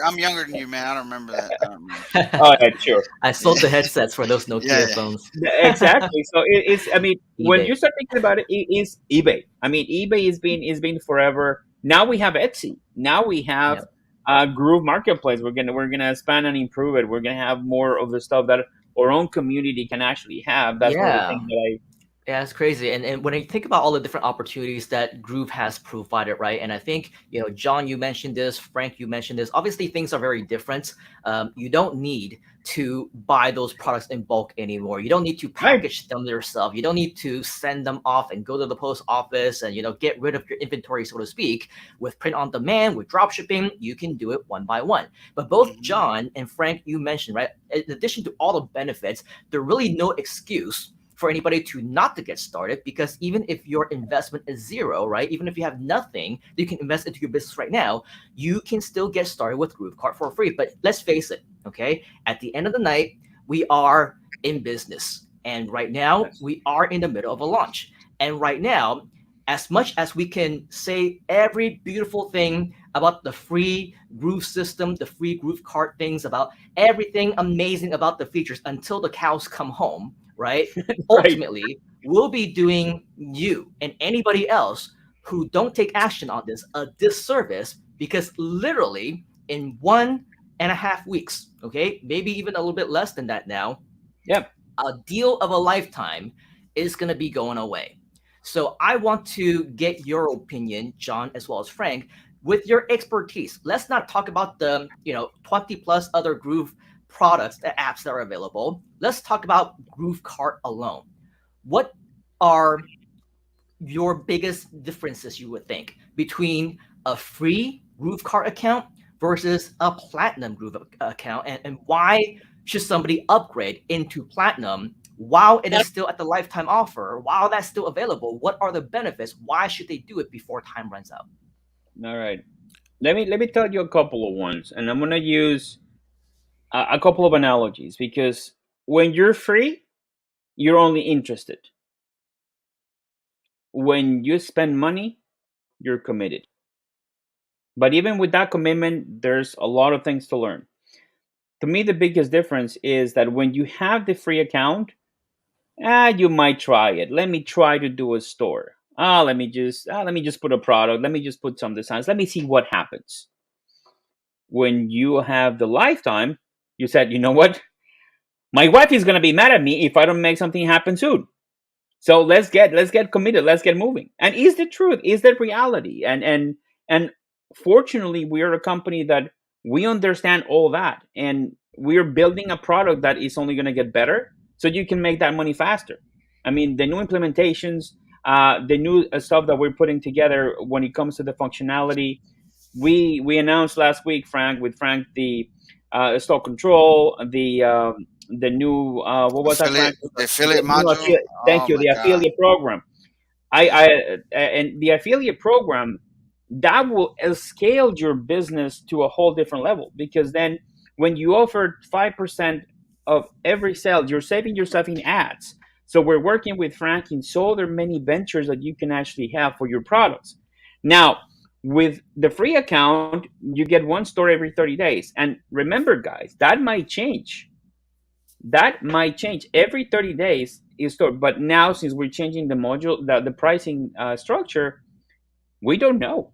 I'm younger than you, man. I don't remember that. I don't remember. oh yeah, sure. I sold the headsets for those Yeah, Nokia yeah. phones. Exactly. So it's. I mean, when eBay. you start thinking about it, it is eBay. I mean, eBay has been forever. Now we have Etsy. Now we have Yep. Groove Marketplace. We're gonna expand and improve it. We're gonna have more of the stuff that our own community can actually have. That's one of the Yeah. things that Yeah, it's crazy. And when I think about all the different opportunities that Groove has provided, right? And I think, Jhon, you mentioned this, Frank, you mentioned this. Obviously, things are very different. You don't need to buy those products in bulk anymore. You don't need to right. package them yourself. You don't need to send them off and go to the post office and, get rid of your inventory, so to speak. With print on demand, with drop shipping, you can do it one by one. But both Mhm. Jhon and Frank, you mentioned, right? In addition to all the benefits, there's really no excuse for anybody to not to get started, because even if your investment is zero, right? Even if you have nothing that you can invest into your business right now, you can still get started with GrooveKart for free. But let's face it, okay? At the end of the night, we are in business. And right now, Yes. we are in the middle of a launch. And right now, as much as we can say every beautiful thing about the free Groove system, the free GrooveKart things, about everything amazing about the features until the cows come home, right? Right. Ultimately, we'll be doing you and anybody else who don't take action on this a disservice, because literally in 1.5 weeks, okay, maybe even a little bit less than that now, Yeah. a deal of a lifetime is going to be going away. So I want to get your opinion, Jhon, as well as Frank, with your expertise. Let's not talk about the 20 plus other Groove products, the apps that are available. Let's talk about GrooveKart alone. What are your biggest differences, you would think, between a free GrooveKart account versus a platinum Groove account, and why should somebody upgrade into platinum while it is still at the lifetime offer, while that's still available? What are the benefits? Why should they do it before time runs out? All right. Let me tell you a couple of ones, and I'm gonna use a couple of analogies because when you're free, you're only interested. When you spend money, you're committed. But even with that commitment, there's a lot of things to learn. To me, the biggest difference is that when you have the free account, you might try it. Let me try to do a store. Let me just put a product. Let me just put some designs. Let me see what happens. When you have the lifetime, you said, you know what? My wife is gonna be mad at me if I don't make something happen soon. So let's get committed. Let's get moving. And is the truth? Is that reality? And fortunately, we are a company that we understand all that, and we're building a product that is only going to get better, so you can make that money faster. I mean, the new implementations, the new stuff that we're putting together when it comes to the functionality. We announced last week, Frank, with Frank, the stock control, the new what was that, Affiliate Frank? the affiliate The new module. affiliate, thank Oh you, my the god. affiliate program. And the affiliate program that will scale your business to a whole different level, because then when you offer 5% of every sale, you're saving yourself in ads. So we're working with Frank in so there are many ventures that you can actually have for your products. Now, with the free account, you get one store every 30 days. And remember, guys, that might change. That might change every 30 days is store. But now, since we're changing the module, the pricing structure, we don't know.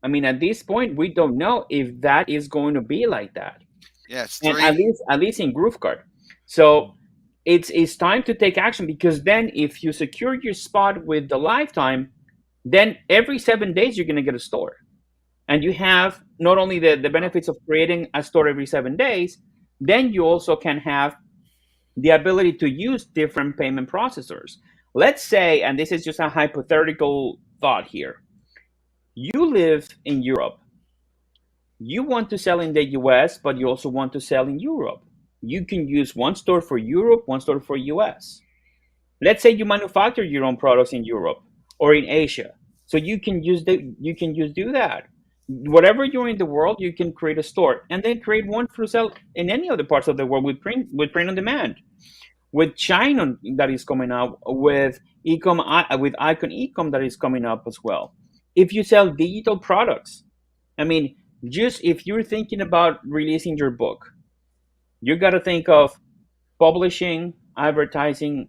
I mean, at this point, we don't know if that is going to be like that. Yeah, it's And three. at least in GrooveKart. So it's time to take action, because then if you secure your spot with the lifetime, then every 7 days you're going to get a store, and you have not only the benefits of creating a store every 7 days, then you also can have the ability to use different payment processors. Let's say, and this is just a hypothetical thought here, you live in Europe, you want to sell in the US, but you also want to sell in Europe. You can use one store for Europe, one store for US. Let's say you manufacture your own products in Europe or in Asia. So you can use do that. Whatever you're in the world, you can create a store and then create one for sale in any other parts of the world with print on demand. With China that is coming up, with with Icon Ecom that is coming up as well. If you sell digital products, I mean, just if you're thinking about releasing your book, you got to think of publishing, advertising,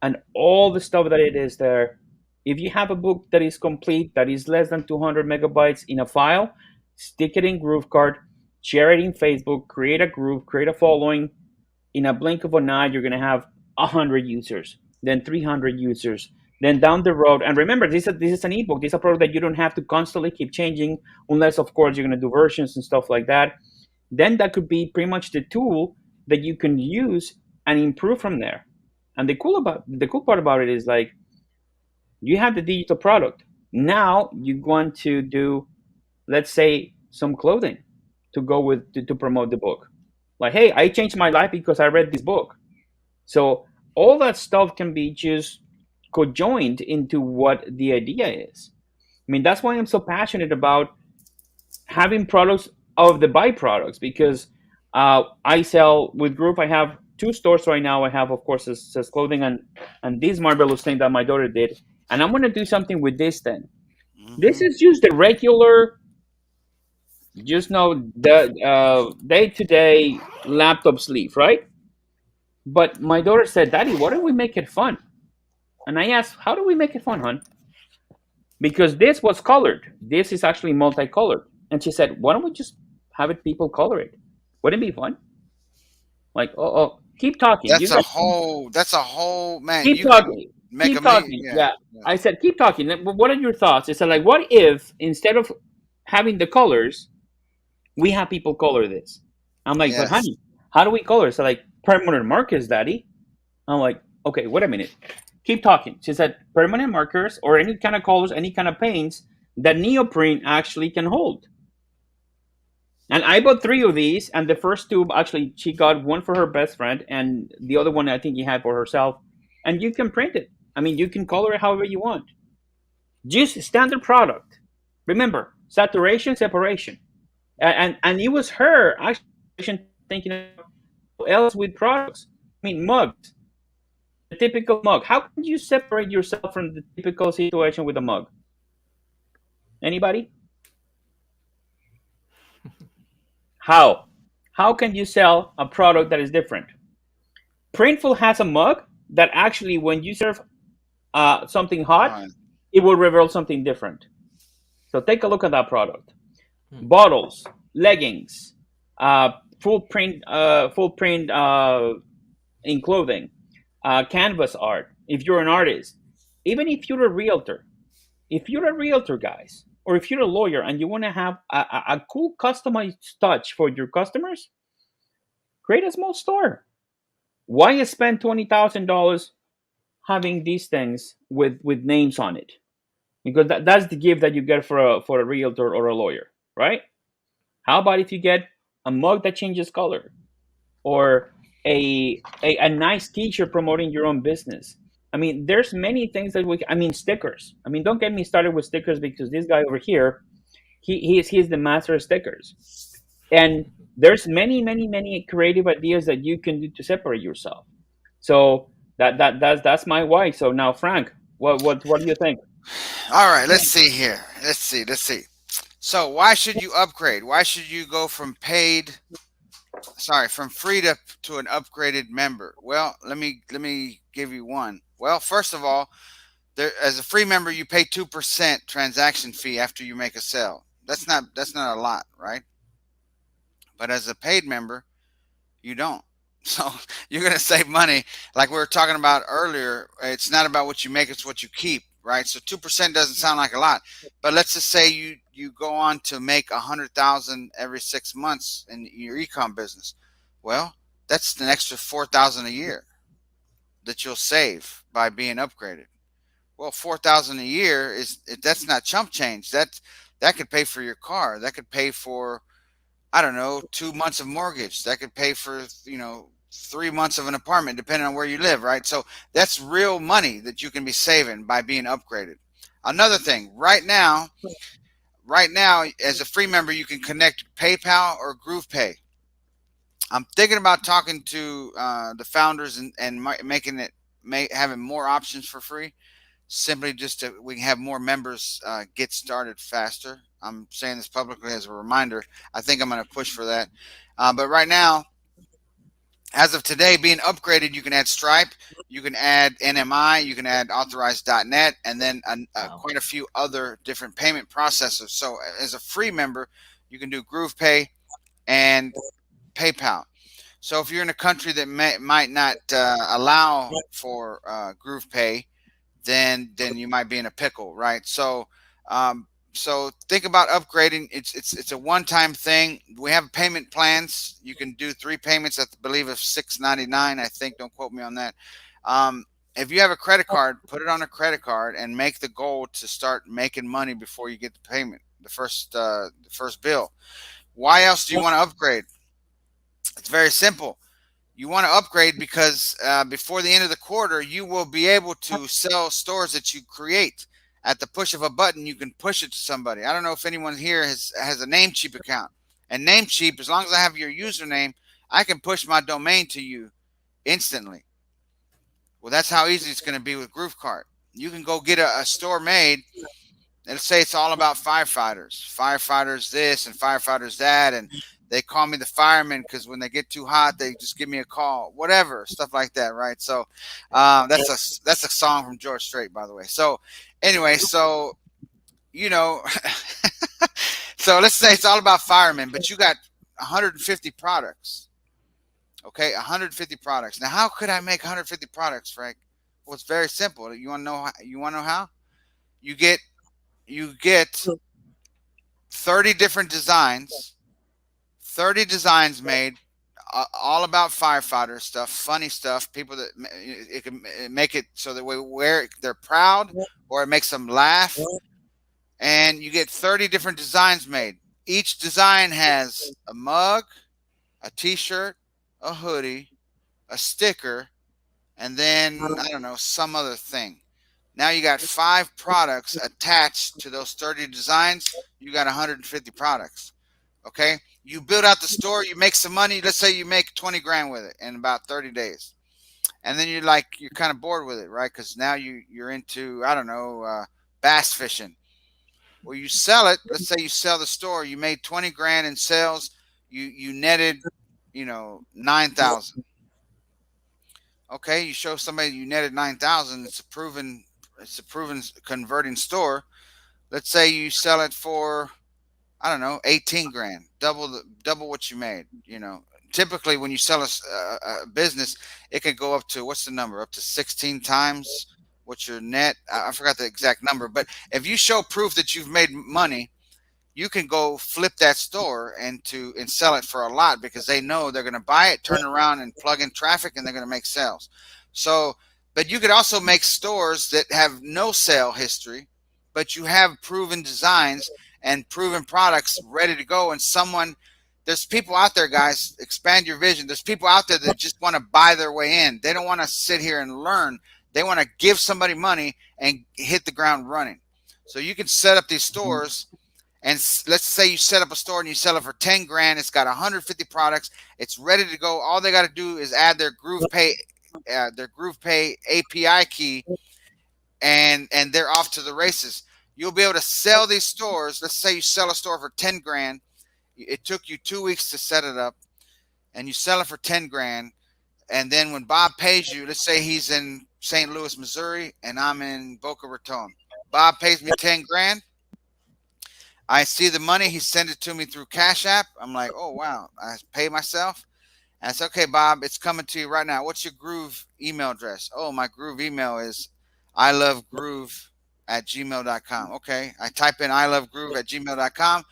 and all the stuff that it is there. If you have a book that is complete, that is less than 200 megabytes in a file, stick it in GrooveKart, share it in Facebook, create a group, create a following. In a blink of an eye, you're going to have 100 users, then 300 users, then down the road. And remember, this is an ebook. This is a product that you don't have to constantly keep changing, unless, of course, you're going to do versions and stuff like that. Then that could be pretty much the tool that you can use and improve from there. And the cool part about it is, like, you have the digital product. Now you want to do, let's say, some clothing to go with to promote the book. Like, hey, I changed my life because I read this book. So all that stuff can be just conjoined into what the idea is. I mean, that's why I'm so passionate about having products of the byproducts, because I sell with Groove. I have two stores right now. I have, of course, says clothing and this marvelous thing that my daughter did, and I'm gonna do something with this thing. This Hmm. is just the regular, just know the day-to-day laptop sleeve, right? But my daughter said, "Daddy, why don't we make it fun?" And I asked, "How do we make it fun, hon?" Because this was colored. This is actually multicolored. And she said, "Why don't we just have it people color it? Wouldn't it be fun?" Like, oh, keep talking. You guys That's a whole man. keep You could talking. make a Keep million. talking. Yeah. Yeah. Yeah. I said, keep talking. What are your thoughts? It's like, what if instead of having the colors, we have people color this? I'm like, but Yes. honey, how do we color? So like, permanent markers, daddy. I'm like, okay, wait a minute. Keep talking. She said, permanent markers or any kind of colors, any kind of paints that neoprene actually can hold. And I bought three of these, and the first two, actually, she got one for her best friend, and the other one I think he had for herself. And you can print it. I mean, you can color it however you want. Just standard product. Remember, saturation, separation. And it was her actually thinking about how else with products. I mean, mugs, the typical mug. How can you separate yourself from the typical situation with a mug? Anybody? How? How can you sell a product that is different? Printful has a mug that actually, when you serve something hot, Fine. it will reveal something different. So take a look at that product. Hmm. Bottles, leggings, uh, full print in clothing, canvas art. If you're an artist, even if you're a realtor, guys, or if you're a lawyer and you want to have a cool customized touch for your customers, create a small store. Why spend $20,000 having these things with names on it? Because that's the gift that you get for a realtor or a lawyer, right? How about if you get a mug that changes color, or a nice T-shirt promoting your own business? I mean, there's many things that I mean, stickers. I mean, don't get me started with stickers, because this guy over here, he's the master of stickers. And there's many creative ideas that you can do to separate yourself. So that's my why. So now, Frank, what do you think? All right. Let's see here. Let's see. Let's see. So why should you upgrade? Why should you go from paid? Sorry, from free to an upgraded member. Well, let me give you one. Well, first of all, there, as a free member, you pay 2% transaction fee after you make a sale. That's not a lot, right? But as a paid member, you don't. So you're going to save money. Like we were talking about earlier, it's not about what you make, it's what you keep, right? So 2% doesn't sound like a lot, but let's just say you go on to make 100,000 every 6 months in your ecom business. Well, that's an extra 4,000 a year that you'll save by being upgraded. Well, 4,000 a year that's not chump change. That could pay for your car. That could pay for, I don't know, 2 months of mortgage. That could pay for, 3 months of an apartment, depending on where you live, right? So that's real money that you can be saving by being upgraded. Another thing, right now, as a free member, you can connect PayPal or GroovePay. I'm thinking about talking to the founders and making it, having more options for free, simply just to we can have more members get started faster. I'm saying this publicly as a reminder. I think I'm going to push for that. But right now, as of today, being upgraded, you can add Stripe, you can add NMI, you can add authorized.net, and then Wow. quite a few other different payment processors. So as a free member, you can do GroovePay and PayPal. So if you're in a country that might not allow for GroovePay, then you might be in a pickle, right? So think about upgrading. It's a one-time thing. We have payment plans. You can do 3 payments at, I believe, of $6.99. I think. Don't quote me on that. Um, if you have a credit card, put it on a credit card and make the goal to start making money before you get the payment, the first bill. Why else do you want to upgrade? It's very simple. You want to upgrade because before the end of the quarter, you will be able to sell stores that you create at the push of a button. You can push it to somebody. I don't know if anyone here has a Namecheap account. And Namecheap, as long as I have your username, I can push my domain to you instantly. Well, that's how easy it's going to be with GrooveKart. You can go get a store made. Let's say it's all about firefighters this and firefighters that, and they call me the fireman because when they get too hot, they just give me a call, whatever, stuff like that, right? So that's a song from George Strait, by the way. So anyway, so you know, so let's say it's all about firemen, but you got 150 products, okay, 150 products. Now, how could I make 150 products, Frank? Well, it's very simple. You want to know? You want to know how? You get you get 30 different designs, 30 designs made, all about firefighter stuff, funny stuff, people that it can make it so that we wear it, they're proud, or it makes them laugh. And you get 30 different designs made. Each design has a mug, a t-shirt, a hoodie, a sticker, and then I don't know, some other thing. Now you got 5 products attached to those 30 designs. You got 150 products. Okay. You build out the store, you make some money. Let's say you make 20 grand with it in about 30 days. And then you're kind of bored with it, right? Because now you're into, I don't know, bass fishing. Well, you sell it. Let's say you sell the store, you made 20 grand in sales. You netted, 9,000. Okay. You show somebody you netted 9,000. It's a proven converting store. Let's say you sell it for, I don't know, 18 grand, double what you made. Typically when you sell a business, it could go up to, what's the number? Up to 16 times what your net. I forgot the exact number, but if you show proof that you've made money, you can go flip that store and sell it for a lot because they know they're going to buy it, turn around and plug in traffic, and they're going to make sales. So, but you could also make stores that have no sale history, but you have proven designs and proven products ready to go. And there's people out there, guys, expand your vision. There's people out there that just want to buy their way in. They don't want to sit here and learn. They want to give somebody money and hit the ground running. So you can set up these stores. And let's say you set up a store and you sell it for 10 grand. It's got 150 products. It's ready to go. All they got to do is add their GroovePay API key, and they're off to the races. You'll be able to sell these stores. Let's say you sell a store for 10 grand. It took you 2 weeks to set it up, and you sell it for 10 grand. And then when Bob pays you, let's say he's in St. Louis, Missouri, and I'm in Boca Raton. Bob pays me 10 grand. I see the money. He sent it to me through Cash App. I'm like, oh, wow. I pay myself. And I said, okay, Bob, it's coming to you right now. What's your Groove email address? Oh, my Groove email is I love Groove at gmail.com. Okay. I type in I love Groove at gmail.com.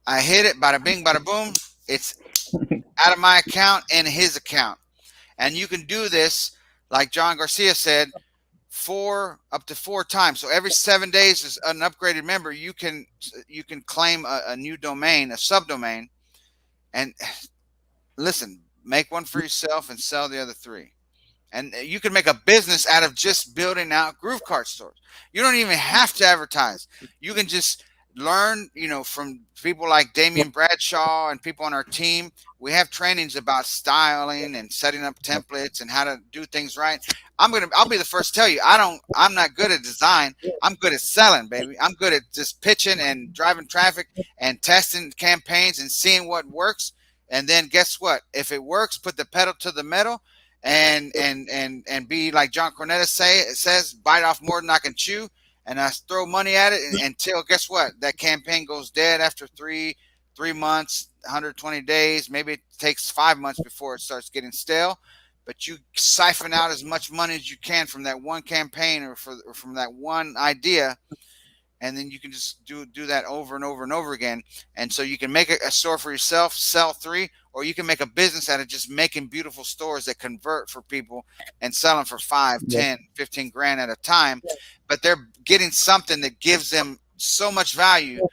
I hit it, bada bing, bada boom. It's out of my account and his account. And you can do this, like Jhon Garcia said, up to four times. So every 7 days, as an upgraded member, you can claim a new domain, a subdomain, and listen, make one for yourself and sell the other three. And you can make a business out of just building out GrooveKart stores. You don't even have to advertise. You can just learn, from people like Damian Bradshaw and people on our team. We have trainings about styling and setting up templates and how to do things right. I'll be the first to tell you, I'm not good at design. I'm good at selling, baby. I'm good at just pitching and driving traffic and testing campaigns and seeing what works. And then guess what? If it works, put the pedal to the metal and be like John Cornetta says, bite off more than I can chew, and I throw money at it until guess what? That campaign goes dead after three months, 120 days. Maybe it takes 5 months before it starts getting stale. But you siphon out as much money as you can from that one campaign or from that one idea, and then you can just do that over and over and over again. And so you can make a store for yourself, sell 3, or you can make a business out of just making beautiful stores that convert for people and sell them for 5, 10, 15 grand at a time. But they're getting something that gives them so much value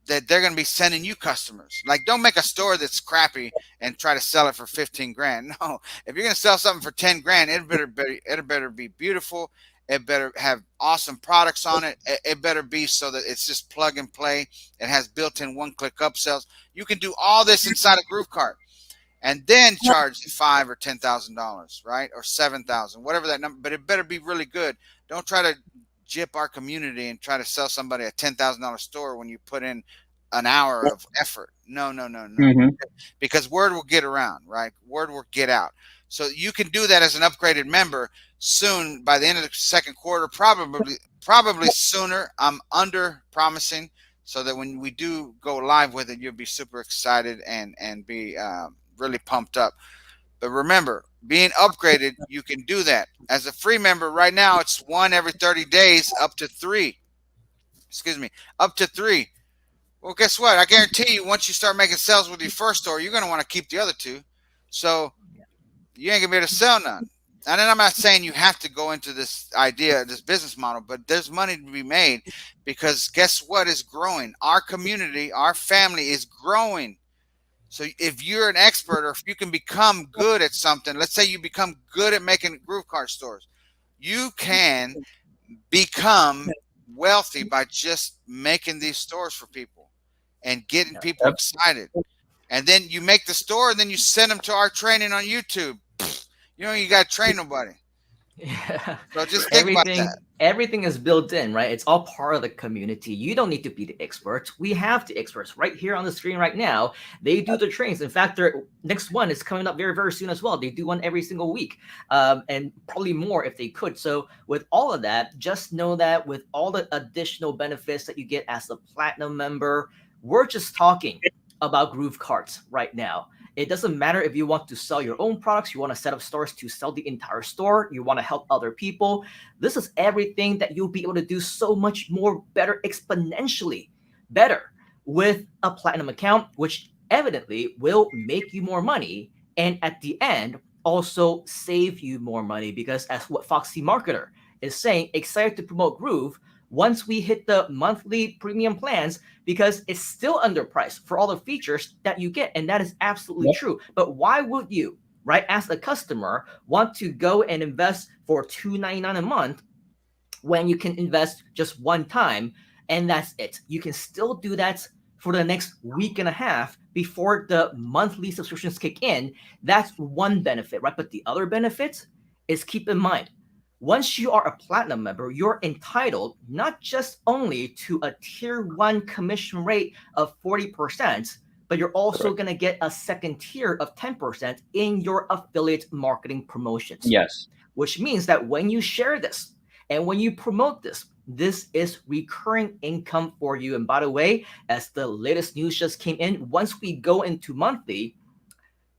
that they're going to be sending you customers. Like, don't make a store that's crappy and try to sell it for 15 grand. No, if you're going to sell something for 10 grand, it better be beautiful. It better have awesome products on it. It better be so that it's just plug and play. It has built-in one-click upsells. You can do all this inside of GrooveKart, and then charge $5,000 or $10,000, right, or $7,000, whatever that number. But it better be really good. Don't try to jip our community and try to sell somebody a $10,000 store when you put in an hour of effort. No. Mm-hmm. Because word will get around, right? Word will get out. So you can do that as an upgraded member soon, by the end of the second quarter, probably sooner. I'm under promising, so that when we do go live with it, you'll be super excited and be really pumped up. But remember, being upgraded, you can do that. As a free member right now, it's 1 every 30 days, up to 3. Up to 3. Well, guess what? I guarantee you, once you start making sales with your first store, you're going to want to keep the other 2. So you ain't going to be able to sell none. And then I'm not saying you have to go into this idea, this business model, but there's money to be made, because guess what is growing? Our community, our family is growing. So if you're an expert, or if you can become good at something, let's say you become good at making GrooveKart stores, you can become wealthy by just making these stores for people and getting people excited. And then you make the store, and then you send them to our training on YouTube. You got to train nobody. Yeah. So just think about that. Everything is built in, right? It's all part of the community. You don't need to be the experts. We have the experts right here on the screen right now. They do the trainings. In fact, their next one is coming up very, very soon as well. They do one every single week, and probably more if they could. So with all of that, just know that with all the additional benefits that you get as a platinum member, we're just talking about GrooveKart right now. It doesn't matter if you want to sell your own products, you want to set up stores to sell the entire store, you want to help other people. This is everything that you'll be able to do so much more better, exponentially better, with a platinum account, which evidently will make you more money, and at the end also save you more money, because as what Foxy Marketer is saying, excited to promote Groove once we hit the monthly premium plans, because it's still underpriced for all the features that you get. And that is absolutely true. But why would you, right, as a customer, want to go and invest for $2.99 a month when you can invest just one time and that's it? You can still do that for the next week and a half before the monthly subscriptions kick in. That's one benefit, right? But the other benefit is, keep in mind, once you are a platinum member, you're entitled not just only to a tier 1 commission rate of 40%, but you're also going to get a second tier of 10% in your affiliate marketing promotions. Yes. Which means that when you share this and when you promote this, this is recurring income for you. And by the way, as the latest news just came in, once we go into monthly,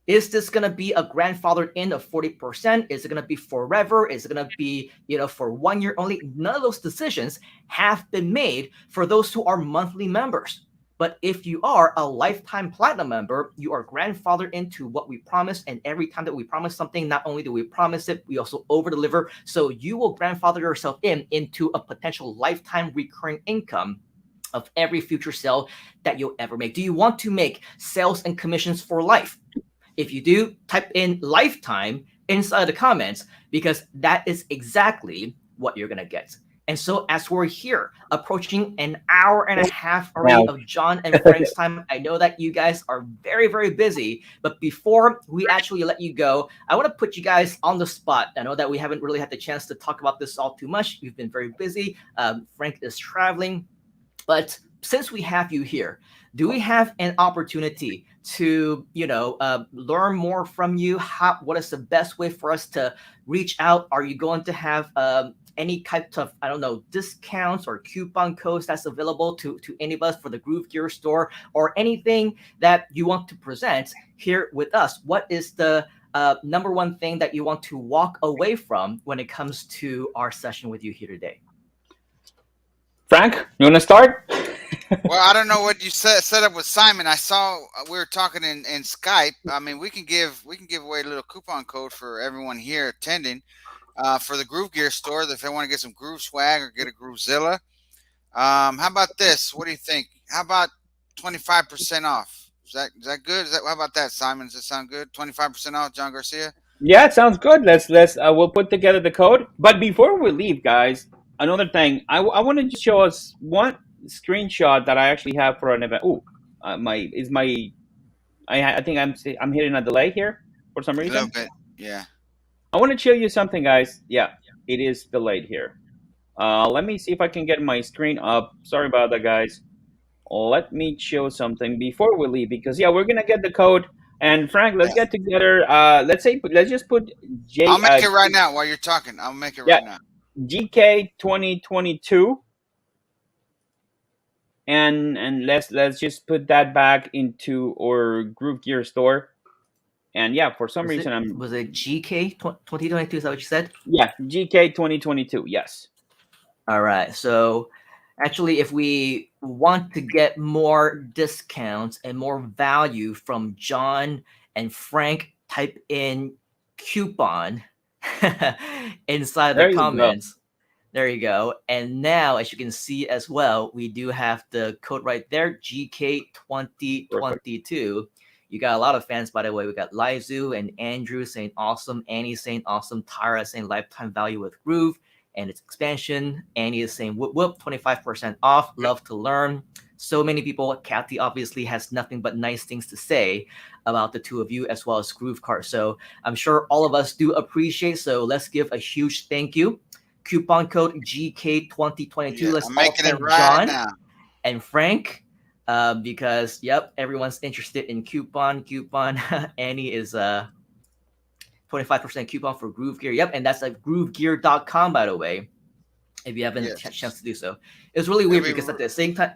Is this going to be a grandfathered in of 40%? Is it going to be forever? Is it going to be, for 1 year only? None of those decisions have been made for those who are monthly members. But if you are a lifetime platinum member, you are grandfathered into what we promised. And every time that we promise something, not only do we promise it, we also over deliver. So you will grandfather yourself into a potential lifetime recurring income of every future sale that you'll ever make. Do you want to make sales and commissions for life? If you do, type in lifetime inside the comments, because that is exactly what you're going to get. And so as we're here approaching an hour and a half already of Jhon and Frank's time, I know that you guys are very, very busy. But before we actually let you go, I want to put you guys on the spot. I know that we haven't really had the chance to talk about this all too much. You've been very busy. Frank is traveling. But since we have you here, do we have an opportunity to, learn more from you? What is the best way for us to reach out? Are you going to have any types of, discounts or coupon codes that's available to any of us for the GrooveGear store, or anything that you want to present here with us? What is the number one thing that you want to walk away from when it comes to our session with you here today? Frank, you want to start? Well, I don't know what you set up with Simon. I saw we were talking in Skype. I mean, we can give away a little coupon code for everyone here attending for the GrooveGear store if they want to get some Groove swag or get a GrooveZilla. How about this? What do you think? How about 25% off? Is that good? How about that, Simon? Does that sound good? 25% off, Jhon Garcia. Yeah, it sounds good. Let's we'll put together the code. But before we leave, guys, another thing, I want to show us one screenshot that I actually have for an event. I think I'm hitting a delay here for some reason. A little bit, yeah. I want to show you something, guys. Yeah, it is delayed here. Let me see if I can get my screen up. Sorry about that, guys. Let me show something before we leave, because we're gonna get the code. And Frank, let's get together. Let's just put J. I'll make it right now while you're talking. I'll make it right now. GK 2022. And let's just put that back into our GrooveGear store. And for some reason was it GK 2022? Is that what you said? Yeah, GK 2022. Yes. All right. So actually, if we want to get more discounts and more value from Jhon and Frank, type in coupon inside the comments. There you go. And now, as you can see as well, we do have the code right there, GK2022. You got a lot of fans, by the way. We got Lizu and Andrew saying awesome. Annie saying awesome. Tara saying lifetime value with Groove and its expansion. Annie is saying whoop whoop, 25% off. Love to learn. So many people. Kathy obviously has nothing but nice things to say about the two of you, as well as GrooveKart. So I'm sure all of us do appreciate. So let's give a huge thank you. Coupon code GK2022. Let's I'm making it right now. And Frank, because everyone's interested in coupon. Annie is 25% coupon for GrooveGear. Yep, and that's at GrooveGear.com, by the way, if you haven't had a chance to do so. It was really weird because at the same time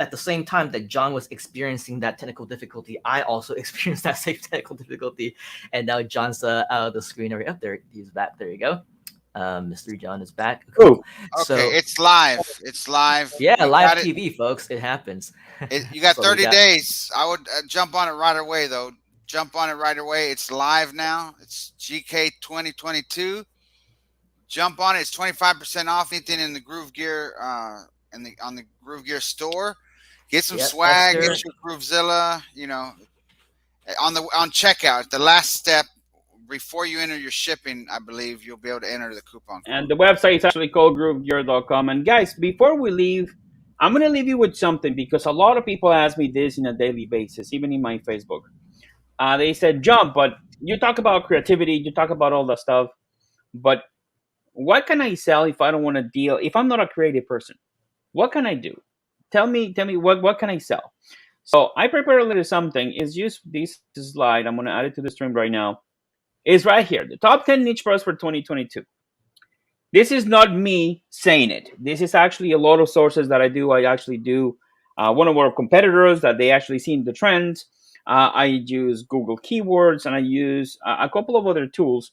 that Jhon was experiencing that technical difficulty, I also experienced that same technical difficulty. And now John's out of the screen. Up there, he's back. There you go. Mr. Jhon is back. Cool. Okay, so it's live. It's live. Yeah, live TV, folks. It happens. You got 30 days. I would jump on it right away, though. Jump on it right away. It's live now. It's GK 2022. Jump on it. It's 25% off anything in the GrooveGear on the GrooveGear store. Get some swag. Get your GrooveZilla. On checkout, the last step. Before you enter your shipping, I believe you'll be able to enter the coupon code. And the website is actually called GrooveGear.com. And guys, before we leave, I'm going to leave you with something, because a lot of people ask me this on a daily basis, even in my Facebook. They said, Jhon, but you talk about creativity, you talk about all that stuff, but what can I sell if I don't want to deal, if I'm not a creative person? What can I do? Tell me what can I sell? So I prepared a little something. It's just this slide. I'm going to add it to the stream right now. Is right here, the top 10 niche products for 2022. This is not me saying it. This is actually a lot of sources that I do. I actually do one of our competitors that they actually seen the trends. I use Google Keywords, and I use a couple of other tools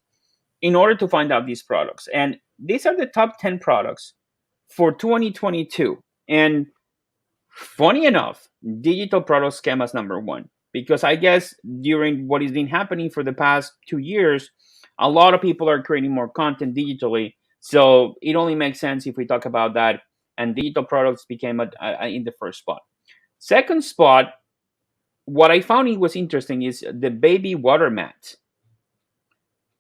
in order to find out these products. And these are the top 10 products for 2022. And funny enough, digital products came as number one because I guess during what has been happening for the past 2 years, a lot of people are creating more content digitally. So it only makes sense if we talk about that. And digital products became in the first spot. Second spot, what I found it was interesting is the baby water mat.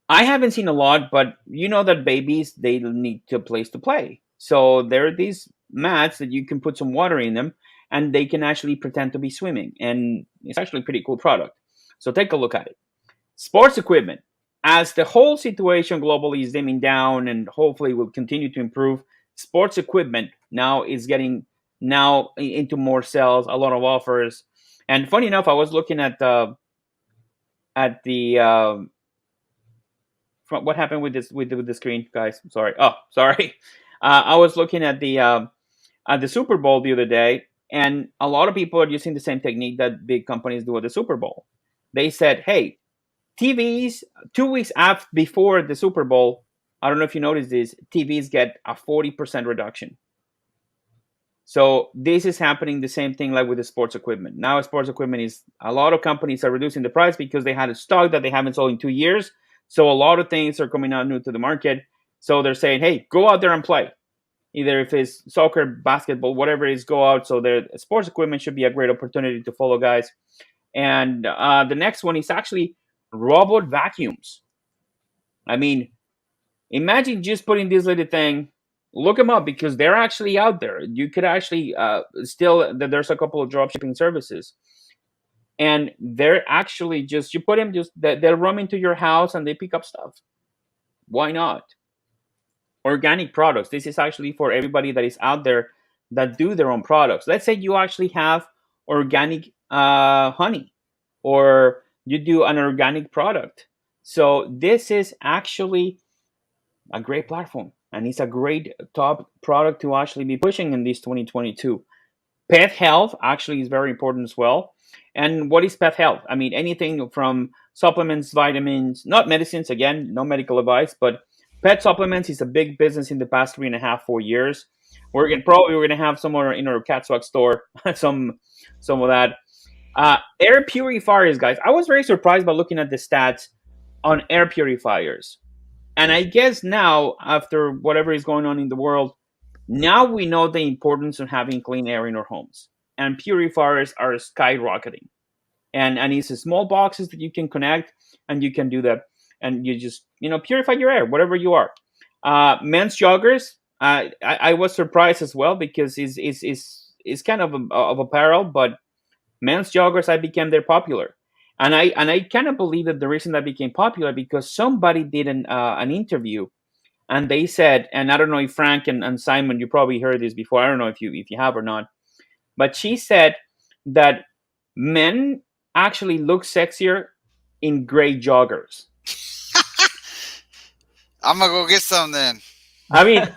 I haven't seen a lot, but you know that babies, they need a place to play. So there are these mats that you can put some water in them, and they can actually pretend to be swimming. And it's actually a pretty cool product. So take a look at it. Sports equipment. As the whole situation globally is dimming down and hopefully will continue to improve, sports equipment now is getting now into more sales, a lot of offers. And funny enough, I was looking at the what happened with this with the screen, guys. Sorry. Oh, sorry. I was looking at the Super Bowl the other day, and a lot of people are using the same technique that big companies do at the Super Bowl. They said, "Hey, TVs 2 weeks after before the Super Bowl. I don't know if you noticed this. TVs get a 40% reduction." So this is happening the same thing like with the sports equipment. Now sports equipment is a lot of companies are reducing the price because they had a stock that they haven't sold in 2 years. So a lot of things are coming out new to the market. So they're saying, hey, go out there and play. Either if it's soccer, basketball, whatever it is, go out. So their sports equipment should be a great opportunity to follow, guys. And the next one is actually robot vacuums. I mean, imagine just putting this little thing. Look them up because they're actually out there. You could actually there's a couple of drop shipping services, and they're actually just you put them just they'll roam into your house and they pick up stuff. Why not? Organic products. This is actually for everybody that is out there that do their own products. Let's say you actually have organic honey, or you do an organic product. So this is actually a great platform, and it's a great top product to actually be pushing in this 2022. Pet health actually is very important as well. And what is pet health? I mean, anything from supplements, vitamins, not medicines, again, no medical advice, but pet supplements is a big business in the past 3.5, 4 years. We're gonna have somewhere in our cat swag store some of that. Air purifiers, guys. I was very surprised by looking at the stats on air purifiers. And I guess now, after whatever is going on in the world, now we know the importance of having clean air in our homes. And purifiers are skyrocketing. And it's small boxes that you can connect, and you can do that. And you just, purify your air, whatever you are. Men's joggers, I was surprised as well because it's kind of apparel, but men's joggers, I became they're popular. And I kind of believe that the reason that became popular because somebody did an interview, and they said, and I don't know if Frank and Simon, you probably heard this before. I don't know if you have or not, but she said that men actually look sexier in gray joggers. I'm gonna go get some then. I mean,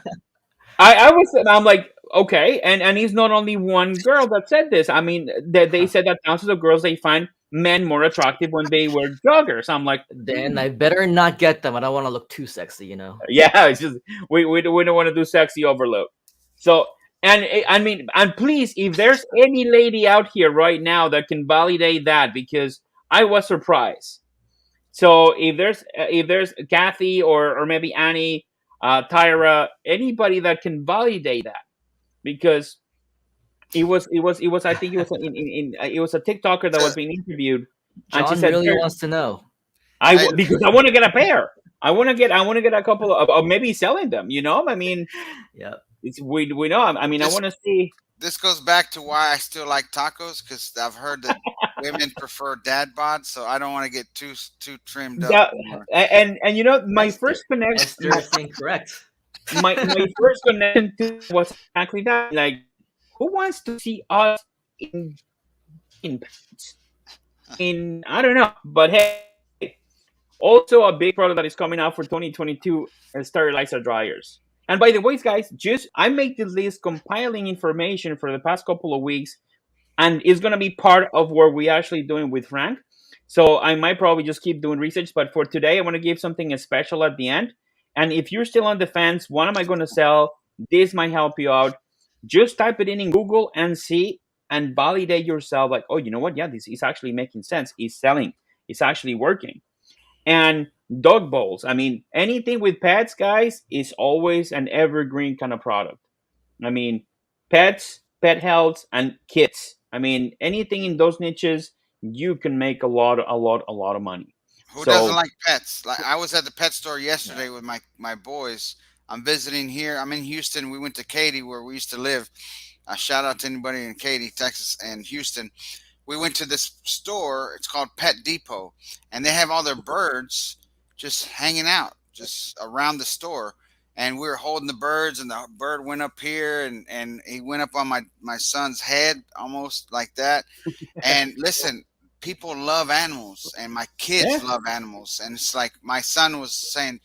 I'm like, okay, and it's not only one girl that said this. I mean, they said that thousands of girls they find men more attractive when they wear joggers. I'm like, Then I better not get them. I don't want to look too sexy. yeah, it's just we don't want to do sexy overload. So and I mean, and please, if there's any lady out here right now that can validate that, because I was surprised. So if there's Kathy or maybe Annie, Tyra, anybody that can validate that, because it was I think it was it was a TikToker that was being interviewed, and she Jhon said, really wants to know. because I want to get a pair. I want to get a couple of maybe selling them. I mean, Yeah. we know. I mean, I want to see. This goes back to why I still like tacos, because I've heard that women prefer dad bod, so I don't want to get too trimmed up. That, and my first Esther is incorrect. my first connection to was exactly that. Like, who wants to see us in pants? I don't know, but hey, also a big product that is coming out for 2022 is sterilizer dryers. And by the way, guys, I made this list compiling information for the past couple of weeks and it's going to be part of what we actually doing with Frank. So I might probably just keep doing research, but for today I want to give something special at the end. And if you're still on the fence, what am I going to sell? This might help you out. Just type it in Google and see, and validate yourself, like, oh, you know what, yeah, this is actually making sense, it's selling, it's actually working. And dog bowls, I mean, anything with pets, guys, is always an evergreen kind of product. I mean, pets, pet health, and kids. I mean, anything in those niches, you can make a lot of money. Who doesn't So like pets? Like I was at the pet store yesterday with my boys. I'm visiting here. I'm in Houston. We went to Katy where we used to live. Shout out to anybody in Katy, Texas, and Houston. We went to this store. It's called Pet Depot, and they have all their birds just hanging out just around the store. And we were holding the birds, and the bird went up here, and he went up on my son's head almost like that. And listen, people love animals, and my yeah, kids love animals. And it's like my son was saying,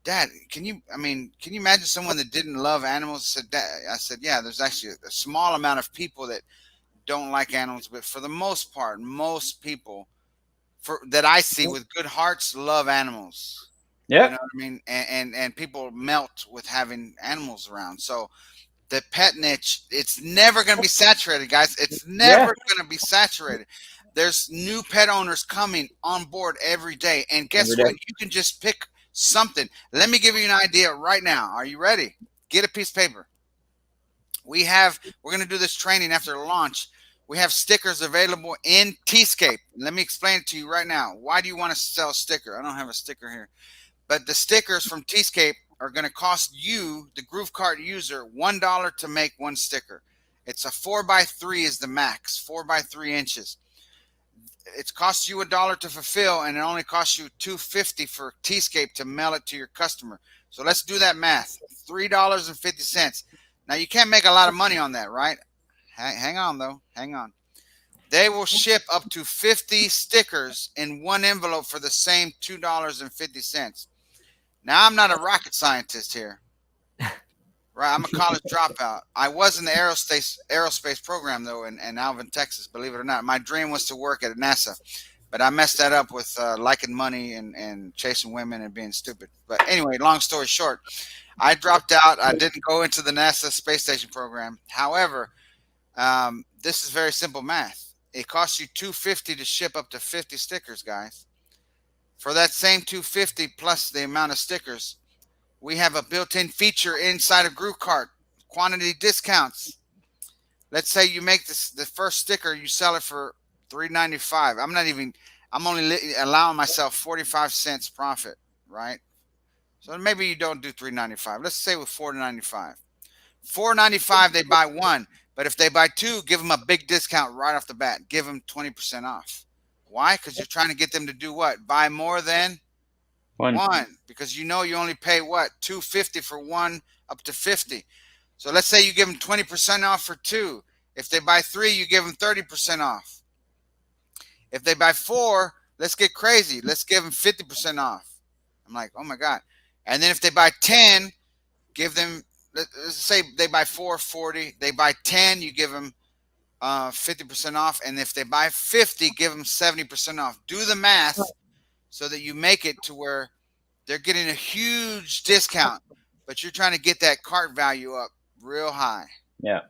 Dad, can you? I mean, can you imagine someone that didn't love animals? I said, Dad, I said, yeah. There's actually a small amount of people that don't like animals, but for the most part, most people for that I see with good hearts love animals. You yeah, know what I mean? And people melt with having animals around. So the pet niche, it's never going to be saturated, guys. It's yeah, never going to be saturated. There's new pet owners coming on board every day. And every guess what? day. You can just pick something. Let me give you an idea right now. Are you ready? Get a piece of paper. We're going to do this training after launch. We have stickers available in Tscape. Let me explain it to you right now. Why do you want to sell a sticker? I don't have a sticker here. But the stickers from Tscape are going to cost you, the GrooveKart user, $1 to make one sticker. It's a 4x3 is the max, 4x3 inches. It costs you $1 to fulfill, and it only costs you $2.50 for Tscape to mail it to your customer. So let's do that math. $3.50. Now you can't make a lot of money on that, right? Hang on though. Hang on. They will ship up to 50 stickers in one envelope for the same $2.50. Now I'm not a rocket scientist here, right? I'm a college dropout. I was in the aerospace program though in Alvin, Texas. Believe it or not, my dream was to work at NASA, but I messed that up with liking money and chasing women and being stupid. But anyway, long story short, I dropped out. I didn't go into the NASA space station program. However, this is very simple math. It costs you $2.50 to ship up to 50 stickers, guys. For that same $2.50 plus the amount of stickers, we have a built-in feature inside of GrooveKart, quantity discounts. Let's say you make the first sticker, you sell it for $3.95. I'm only allowing myself 45 cents profit, right? So maybe you don't do $3.95. Let's say with $4.95. $4.95 they buy one, but if they buy two, give them a big discount right off the bat. Give them 20% off. Why? Because you're trying to get them to do what? Buy more than One. one. Because you know you only pay what? $2.50 for one up to 50. So let's say you give them 20% off for two. If they buy three, you give them 30% off. If they buy four, let's get crazy. Let's give them 50% off. I'm like, oh my God. And then if they buy 10, give them, let's say they buy 440, they buy 10, you give them 50% off. And if they buy 50, give them 70% off. Do the math so that you make it to where they're getting a huge discount, but you're trying to get that cart value up real high. Yeah.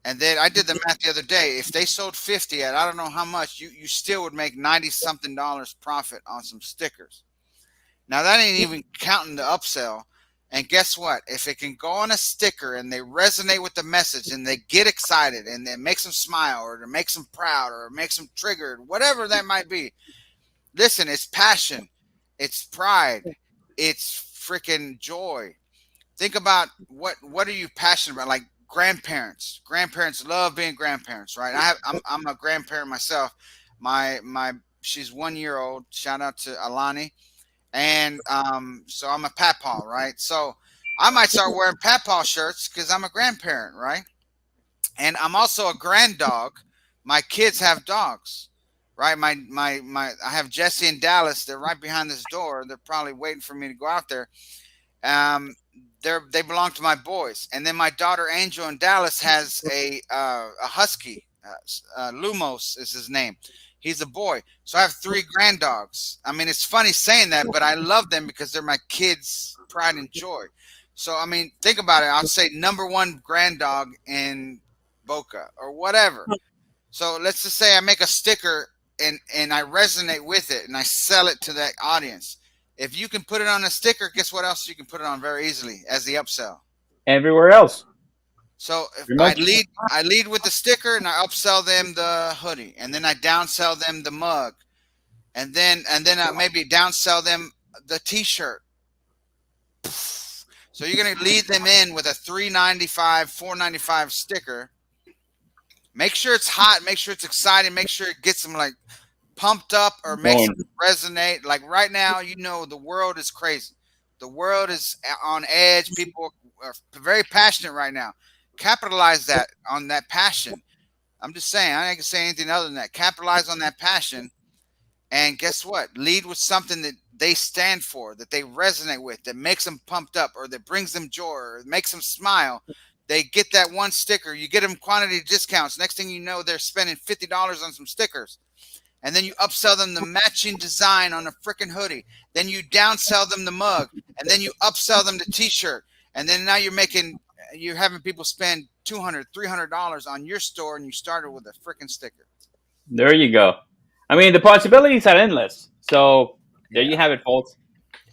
And then I did the math the other day. If they sold 50 at I don't know how much, you still would make 90 something dollars profit on some stickers. Now that ain't even counting the upsell. And guess what? If it can go on a sticker and they resonate with the message and they get excited and it makes them smile or it makes them proud or it makes them triggered, whatever that might be. Listen, it's passion, it's pride, it's freaking joy. Think about what are you passionate about? Like grandparents. Grandparents love being grandparents, right? I'm a grandparent myself. My she's 1 year old. Shout out to Alani. And so I'm a papaw, right? So I might start wearing papaw shirts because I'm a grandparent, right? And I'm also a grand dog. My kids have dogs, right? I have Jesse and Dallas. They're right behind this door. They're probably waiting for me to go out there. Um, they belong to my boys. And then my daughter Angel in Dallas has a husky, Lumos is his name. He's a boy. So I have three grand dogs. I mean, it's funny saying that, but I love them because they're my kids' pride and joy. So I mean, think about it. I'll say number one grand dog in Boca or whatever. So let's just say I make a sticker and I resonate with it and I sell it to that audience. If you can put it on a sticker, guess what else you can put it on very easily as the upsell. Everywhere else, So if pretty much. I lead with the sticker and I upsell them the hoodie, and then I downsell them the mug, and then I maybe downsell them the T-shirt. So you're gonna lead them in with a $3.95, $4.95 sticker. Make sure it's hot. Make sure it's exciting. Make sure it gets them like pumped up or makes them resonate. Like right now, the world is crazy. The world is on edge. People are very passionate right now. Capitalize that on that passion. I'm just saying, I ain't gonna say anything other than that. Capitalize on that passion, and guess what? Lead with something that they stand for, that they resonate with, that makes them pumped up, or that brings them joy, or makes them smile. They get that one sticker. You get them quantity discounts. Next thing you know, they're spending $50 on some stickers. And then you upsell them the matching design on a freaking hoodie. Then you downsell them the mug. And then you upsell them the T-shirt. And then now you're having people spend $200, $300 on your store, and you started with a freaking sticker. There you go. I mean, the possibilities are endless. So there you have it, folks.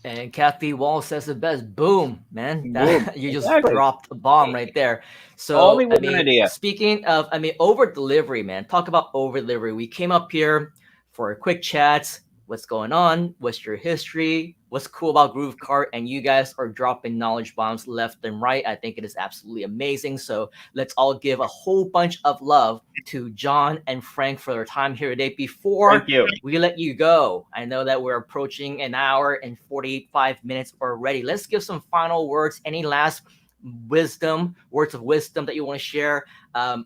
And Kathy Wall says it best. Boom, man. Boom. You just Exactly. dropped a bomb right there. So, Only with an idea. speaking of, over delivery, man. Talk about over delivery. We came up here for a quick chat. What's going on? What's your history? What's cool about GrooveKart? And you guys are dropping knowledge bombs left and right. I think it is absolutely amazing. So let's all give a whole bunch of love to Jhon and Frank for their time here today. Before Thank you. we let you go, I know that we're approaching an hour and 45 minutes already. Let's give some final words. Any last words of wisdom that you want to share?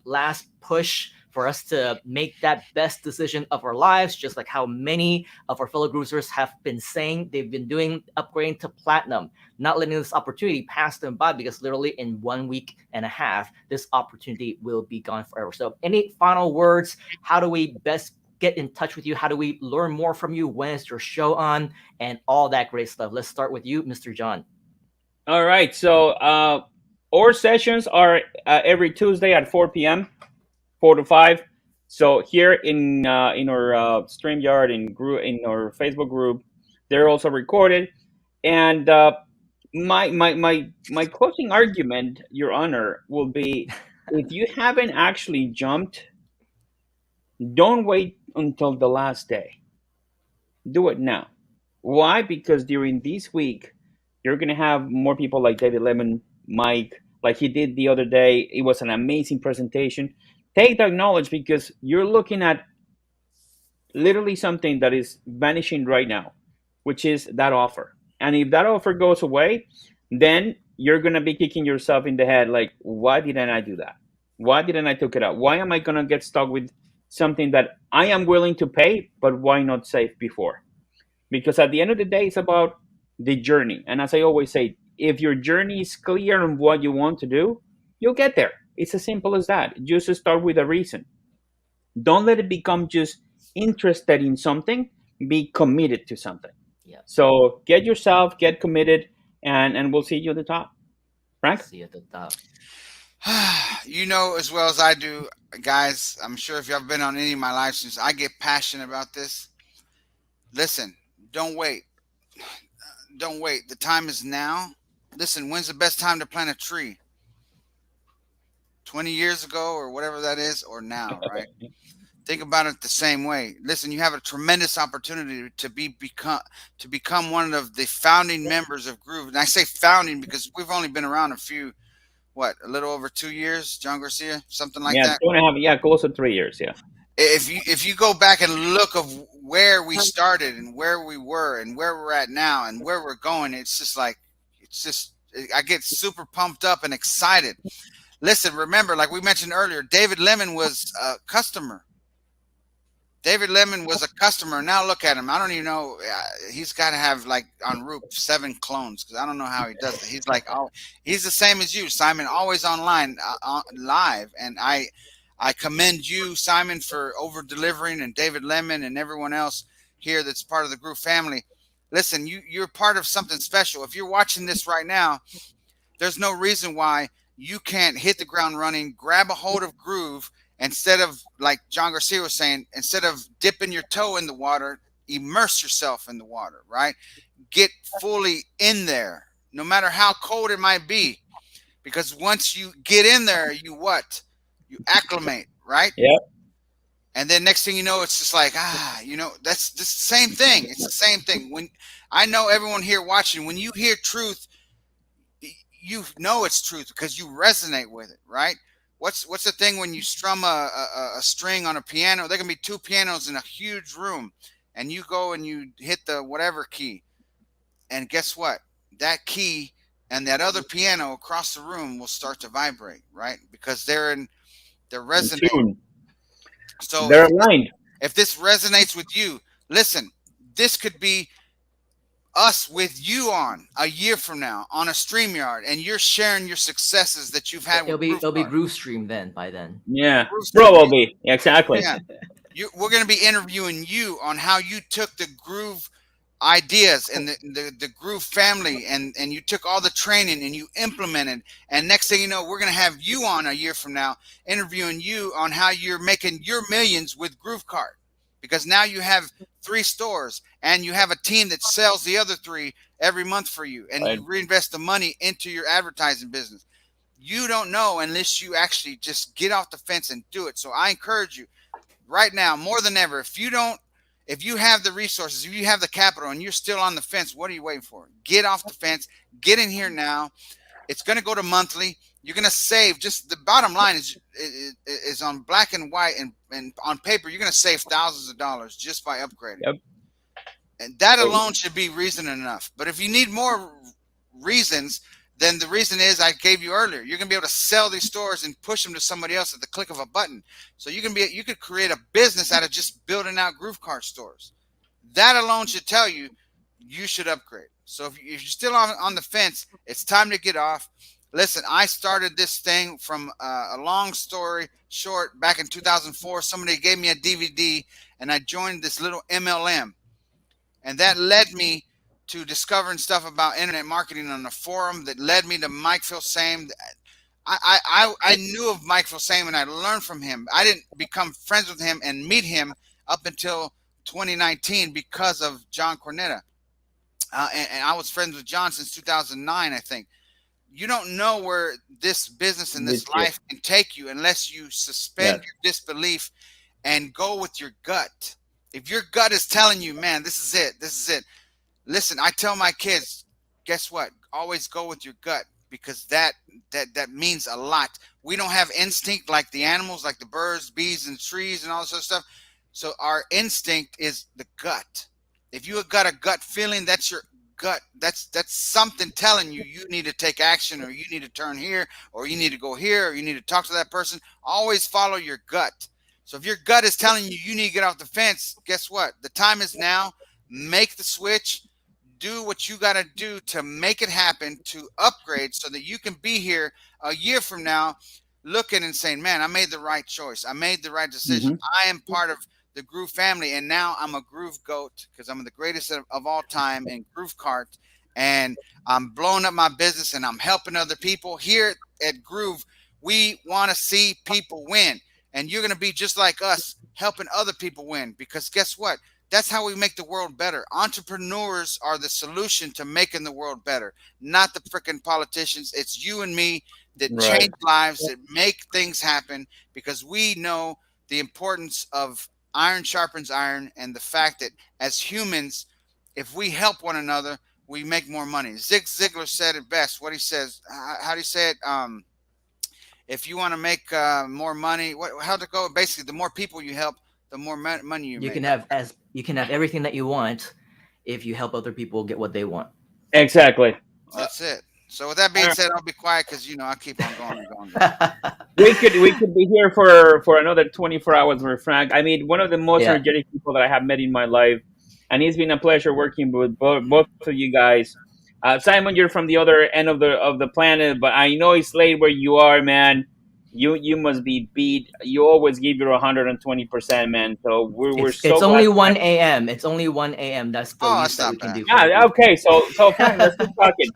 Last push for us to make that best decision of our lives, just like how many of our fellow groovers have been saying they've been doing, upgrading to platinum, not letting this opportunity pass them by, because literally in 1 week and a half, this opportunity will be gone forever. So any final words? How do we best get in touch with you? How do we learn more from you? When is your show on? And all that great stuff. Let's start with you, Mr. Jhon. All right. So our sessions are every Tuesday at 4 p.m. 4 to 5. So here in our StreamYard, in our Facebook group, they're also recorded. And my closing argument, Your Honor, will be: if you haven't actually jumped, don't wait until the last day. Do it now. Why? Because during this week, you're gonna have more people like David Lemon, Mike, like he did the other day. It was an amazing presentation. Take that knowledge, because you're looking at literally something that is vanishing right now, which is that offer. And if that offer goes away, then you're going to be kicking yourself in the head like, why didn't I do that? Why didn't I took it out? Why am I going to get stuck with something that I am willing to pay, but why not save before? Because at the end of the day, it's about the journey. And as I always say, if your journey is clear on what you want to do, you'll get there. It's as simple as that. Just start with a reason. Don't let it become just interested in something. Be committed to something. Yeah. So get committed, and we'll see you at the top. Frank? See you at the top. You know as well as I do, guys, I'm sure if you've been on any of my live streams, I get passionate about this. Listen, don't wait. Don't wait. The time is now. Listen, when's the best time to plant a tree? 20 years ago or whatever that is, or now, right? Think about it the same way. Listen, you have a tremendous opportunity to become one of the founding members of Groove. And I say founding because we've only been around a little over 2 years, Jhon Garcia, something like that. 2.5, yeah, close to 3 years, yeah. If you go back and look of where we started and where we were and where we're at now and where we're going, I get super pumped up and excited. Listen, remember, like we mentioned earlier, David Lemon was a customer. David Lemon was a customer. Now look at him. I don't even know. He's got to have like on Roop 7 clones, because I don't know how he does it. He's like, he's the same as you, Simon, always online, live. And I I commend you, Simon, for over delivering, and David Lemon and everyone else here that's part of the Groove family. Listen, you're part of something special. If you're watching this right now, there's no reason why you can't hit the ground running, grab a hold of Groove, instead of, like Jhon Garcia was saying, instead of dipping your toe in the water, immerse yourself in the water, right? Get fully in there, no matter how cold it might be. Because once you get in there, you what? You acclimate, right? Yeah. And then next thing you know, it's just like, that's the same thing. It's the same thing. When I know everyone here watching, when you hear truth, you know it's truth because you resonate with it, right? What's the thing when you strum a string on a piano? There can be two pianos in a huge room, and you go and you hit the whatever key, and guess what? That key and that other piano across the room will start to vibrate, right? Because they're In resonating. tune. So They're aligned. if this resonates with you, listen, this could be us with you on a year from now on a StreamYard, and you're sharing your successes that you've had with It'll be GrooveKart. Groove Stream then by then. Yeah. GrooveStream. Probably. Exactly. Yeah. We're going to be interviewing you on how you took the Groove ideas and the Groove family, and you took all the training and you implemented, and next thing you know, we're going to have you on a year from now interviewing you on how you're making your millions with GrooveKart, because now you have 3 stores and you have a team that sells the other 3 every month for you, and Right. you reinvest the money into your advertising business. You don't know unless you actually just get off the fence and do it. So I encourage you right now more than ever, if you have the resources, if you have the capital and you're still on the fence, what are you waiting for? Get off the fence, get in here now. It's going to go to monthly. You're going to save. Just the bottom line is on black and white and on paper, you're going to save thousands of dollars just by upgrading. Yep. And that alone should be reason enough. But if you need more reasons, then the reason is I gave you earlier. You're going to be able to sell these stores and push them to somebody else at the click of a button. So you could create a business out of just building out GrooveKart stores. That alone should tell you you should upgrade. So if you're still on the fence, it's time to get off. Listen, I started this thing from a long story short back in 2004. Somebody gave me a DVD, and I joined this little MLM. And that led me to discovering stuff about internet marketing on a forum that led me to Mike Filsaime. I knew of Mike Filsaime and I learned from him. I didn't become friends with him and meet him up until 2019 because of Jhon Cornetta. And I was friends with Jhon since 2009, I think. You don't know where this business and this life can take you unless you suspend your disbelief and go with your gut. If your gut is telling you, man, this is it. Listen, I tell my kids, guess what? Always go with your gut, because that means a lot. We don't have instinct like the animals, like the birds, bees, and trees and all this other stuff. So our instinct is the gut. If you got a gut feeling, that's your gut. That's something telling you need to take action, or you need to turn here, or you need to go here, or you need to talk to that person. Always follow your gut. So if your gut is telling you need to get off the fence, guess what? The time is now. Make the switch. Do what you got to do to make it happen, to upgrade so that you can be here a year from now looking and saying, man, I made the right choice. I made the right decision. Mm-hmm. I am part of the Groove family, and now I'm a Groove goat because I'm the greatest of all time in GrooveKart, and I'm blowing up my business and I'm helping other people. Here at Groove, we want to see people win, and you're going to be just like us, helping other people win, because guess what? That's how we make the world better. Entrepreneurs are the solution to making the world better, not the freaking politicians. It's you and me that change lives, that make things happen, because we know the importance of iron sharpens iron, and the fact that as humans, if we help one another, we make more money. Zig Ziglar said it best. What he says, how do you say it? If you want to make more money, how'd it go? Basically, the more people you help, the more money you make. You can have everything that you want if you help other people get what they want. Exactly. That's it. So with that being said, I'll be quiet because I keep on going and going. we could be here for another 24 hours with Frank. I mean, one of the most energetic people that I have met in my life, and it's been a pleasure working with both of you guys. Simon, you're from the other end of the planet, but I know it's late where you are, man. you must be beat. You always give your 120%, man. So we're It's so glad only to have 1 a.m. It's only 1 a.m. That's the Oh, least that's that we not can bad. do for the Yeah, group. okay. So Frank, let's keep talking.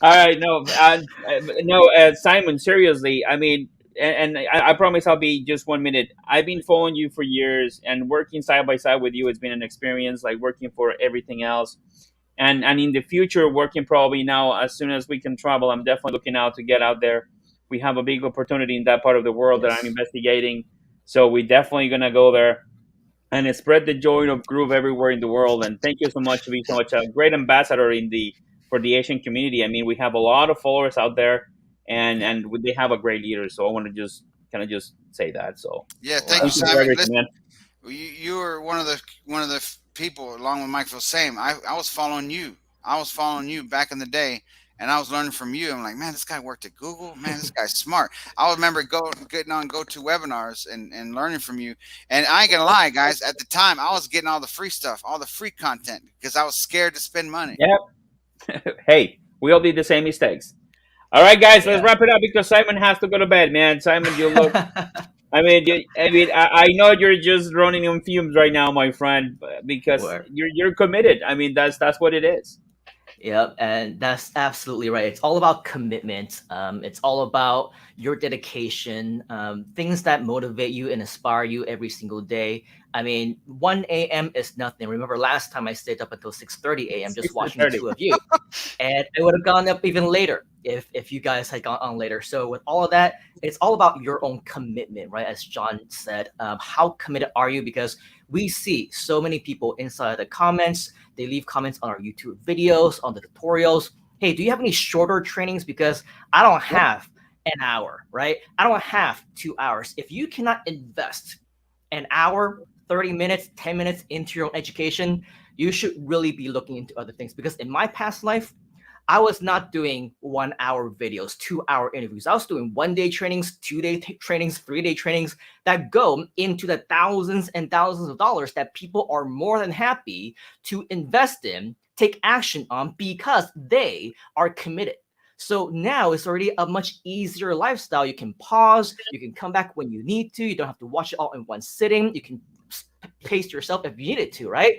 All right, no, Simon. Seriously, I mean, and I promise I'll be just 1 minute. I've been following you for years, and working side by side with you has been an experience. Like working for everything else, and in the future, working probably now as soon as we can travel. I'm definitely looking out to get out there. We have a big opportunity in that part of the world that I'm Yes. investigating, so we're definitely gonna go there and spread the joy of Groove everywhere in the world. And thank you so much to be so much a great ambassador in the for the Asian community. I mean, we have a lot of followers out there, and they have a great leader. So I want to just kind of just say that. So Yeah, thank you, thank Wow. you for Simon. everything, Listen, man. you were one of the people along with Michael. Same. I was following you. I was following you back in the day, and I was learning from you. I'm like, man, this guy worked at Google. Man, this guy's smart. I remember getting on go-to webinars and learning from you. And I ain't gonna lie, guys. At the time, I was getting all the free stuff, all the free content, because I was scared to spend money. Yep. Hey, we all did the same mistakes. All right, guys, let's Yeah. wrap it up because Simon has to go to bed, man. Simon, you look. I know you're just running on fumes right now, my friend, because Word. you're committed. I mean, that's what it is. Yep, and that's absolutely right. It's all about commitment. It's all about your dedication, things that motivate you and inspire you every single day. I mean, 1 a.m. is nothing. Remember last time I stayed up until 6:30 a.m. just Six to watching the 30. two of you, and I would have gone up even later if you guys had gone on later. So with all of that, it's all about your own commitment, right? As Jhon said, how committed are you? Because we see so many people inside the comments. They leave comments on our YouTube videos, on the tutorials. Hey, do you have any shorter trainings? Because I don't Yep. have an hour, right? I don't have 2 hours. If you cannot invest an hour, 30 minutes, 10 minutes into your own education, you should really be looking into other things. Because in my past life, I was not doing 1 hour videos, 2 hour interviews. I was doing 1 day trainings, 2 day trainings, 3 day trainings that go into the thousands and thousands of dollars that people are more than happy to invest in, take action on because they are committed. So now it's already a much easier lifestyle. You can pause, you can come back when you need to. You don't have to watch it all in one sitting. You can pace yourself if you needed to, right?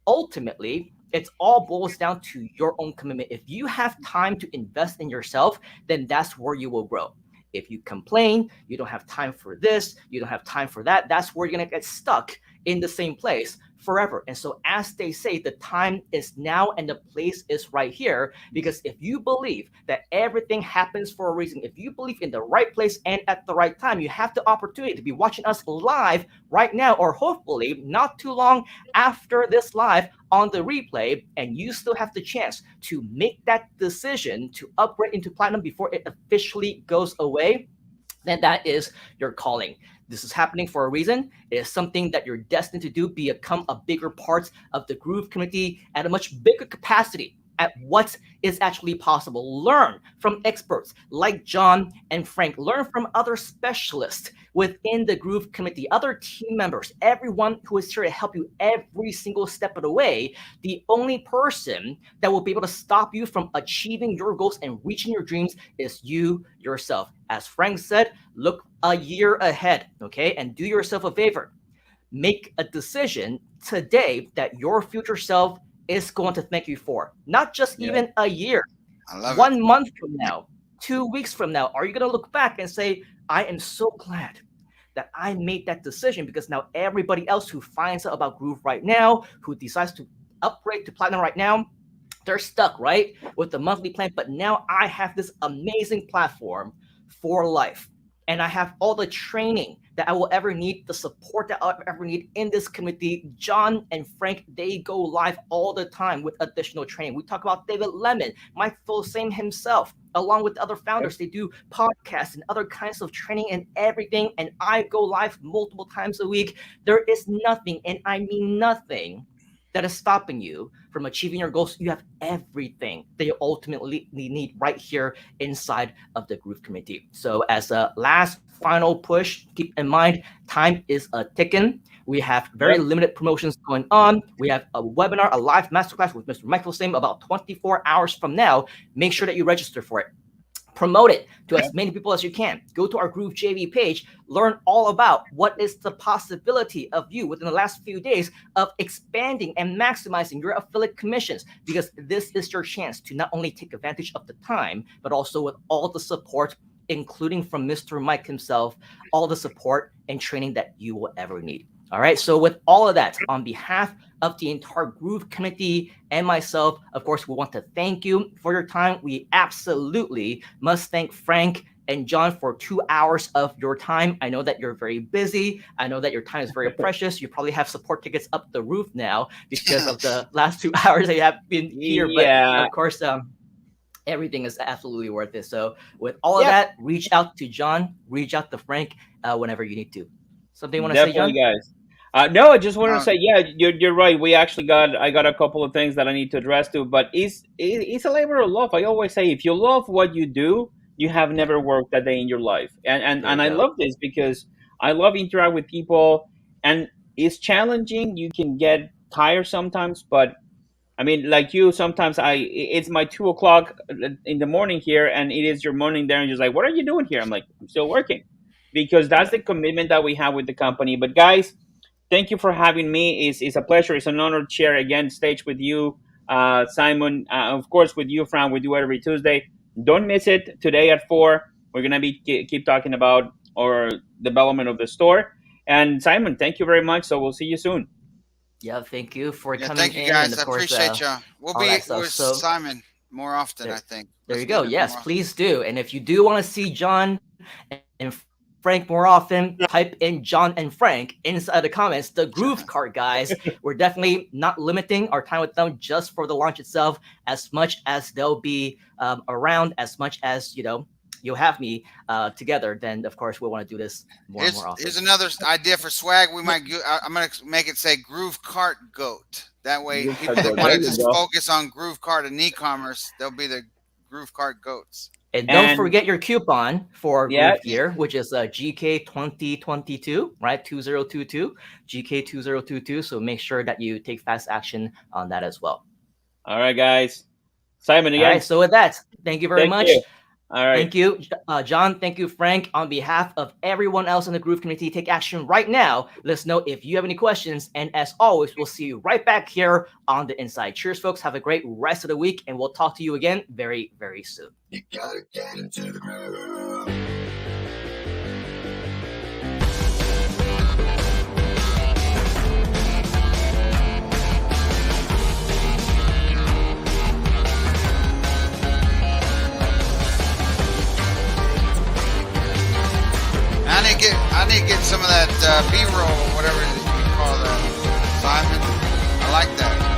Ultimately, it's all boils down to your own commitment. If you have time to invest in yourself, then that's where you will grow. If you complain, you don't have time for this, you don't have time for that, that's where you're going to get stuck in the same place forever. And so, as they say, the time is now and the place is right here. Because if you believe that everything happens for a reason, if you believe in the right place and at the right time, you have the opportunity to be watching us live right now, or hopefully not too long after this live on the replay, and you still have the chance to make that decision to upgrade into platinum before it officially goes away, then that is your calling. This is happening for a reason. It is something that you're destined to do, become a bigger part of the Groove community at a much bigger capacity at what is actually possible. Learn from experts like Jhon and Frank. Learn from other specialists within the Groove community, other team members, everyone who is here to help you every single step of the way. The only person that will be able to stop you from achieving your goals and reaching your dreams is you yourself. As Frank said, look a year ahead, okay? And do yourself a favor. Make a decision today that your future self is going to thank you for. Not just Yeah. even a year, I love it. 1 month from now, 2 weeks from now. Are you going to look back and say, I am so glad that I made that decision? Because now everybody else who finds out about Groove right now, who decides to upgrade to platinum right now, they're stuck, right, with the monthly plan. But now I have this amazing platform for life. And I have all the training that I will ever need, the support that I'll ever need in this community. Jhon and Frank, they go live all the time with additional training. We talk about David Lemon, Mike Same himself, along with other founders. They do podcasts and other kinds of training and everything. And I go live multiple times a week. There is nothing, and I mean nothing, that is stopping you from achieving your goals. You have everything that you ultimately need right here inside of the Groove community. So as a last final push, keep in mind, time is a ticking. We have very Yep. limited promotions going on. We have a webinar, a live masterclass with Mr. Michael Same about 24 hours from now. Make sure that you register for it. promote it to as many people as you can. Go to our Groove JV page, learn all about what is the possibility of you within the last few days of expanding and maximizing your affiliate commissions, because this is your chance to not only take advantage of the time, but also with all the support, including from Mr. Mike himself, all the support and training that you will ever need. All right. So with all of that, on behalf of the entire Groove community and myself, of course, we want to thank you for your time. We absolutely must thank Frank and Jhon for 2 hours of your time. I know that you're very busy. I know that your time is very precious. You probably have support tickets up the roof now because of the last 2 hours that you have been here. Yeah. But of course, everything is absolutely worth it. So with all of that, reach out to Jhon, reach out to Frank whenever you need to. Something you want to say, Jhon? Guys. No, I just want to say, yeah, you're right. I got a couple of things that I need to address too, but it's a labor of love. I always say, if you love what you do, you have never worked a day in your life. And I love this because I love interact with people, and it's challenging. You can get tired sometimes, but I mean, like you, sometimes it's my 2 o'clock in the morning here, and it is your morning there, and you're like, what are you doing here? I'm like, I'm still working, because that's the commitment that we have with the company. But guys, thank you for having me. It's a pleasure. It's an honor to share again stage with you, Simon. Of course, with you, Frank. We do it every Tuesday. Don't miss it. Today at 4, we're gonna be keep talking about our development of the store. And Simon, thank you very much. So we'll see you soon. Yeah, thank you for coming in. Thank you, guys. And of I course, appreciate you. We'll be with Simon more often, I think. There you go. Yes, please do. And if you do want to see Jhon and Frank more often, type in Jhon and Frank inside the comments. The GrooveKart guys, we're definitely not limiting our time with them just for the launch itself, as much as they'll be around, as much as, you know, you'll have me together, then of course we'll want to do this more and more often. Here's another idea for swag. We might I'm gonna make it say GrooveKart Goat. That way people that want to just focus on GrooveKart and e-commerce, they'll be the GrooveKart Goats. And don't forget your coupon for GrooveGear, which is GK2022, right? 2022, GK2022. So make sure that you take fast action on that as well. All right, guys. Simon again. All right, so with that, thank you very much. You. All right. Thank you, Jhon. Thank you, Frank. On behalf of everyone else in the Groove community, take action right now. Let us know if you have any questions. And as always, we'll see you right back here on The Inside. Cheers, folks. Have a great rest of the week, and we'll talk to you again very, very soon. You gotta get into the groove. I need to get some of that B-roll, whatever you call that, Simon. I like that.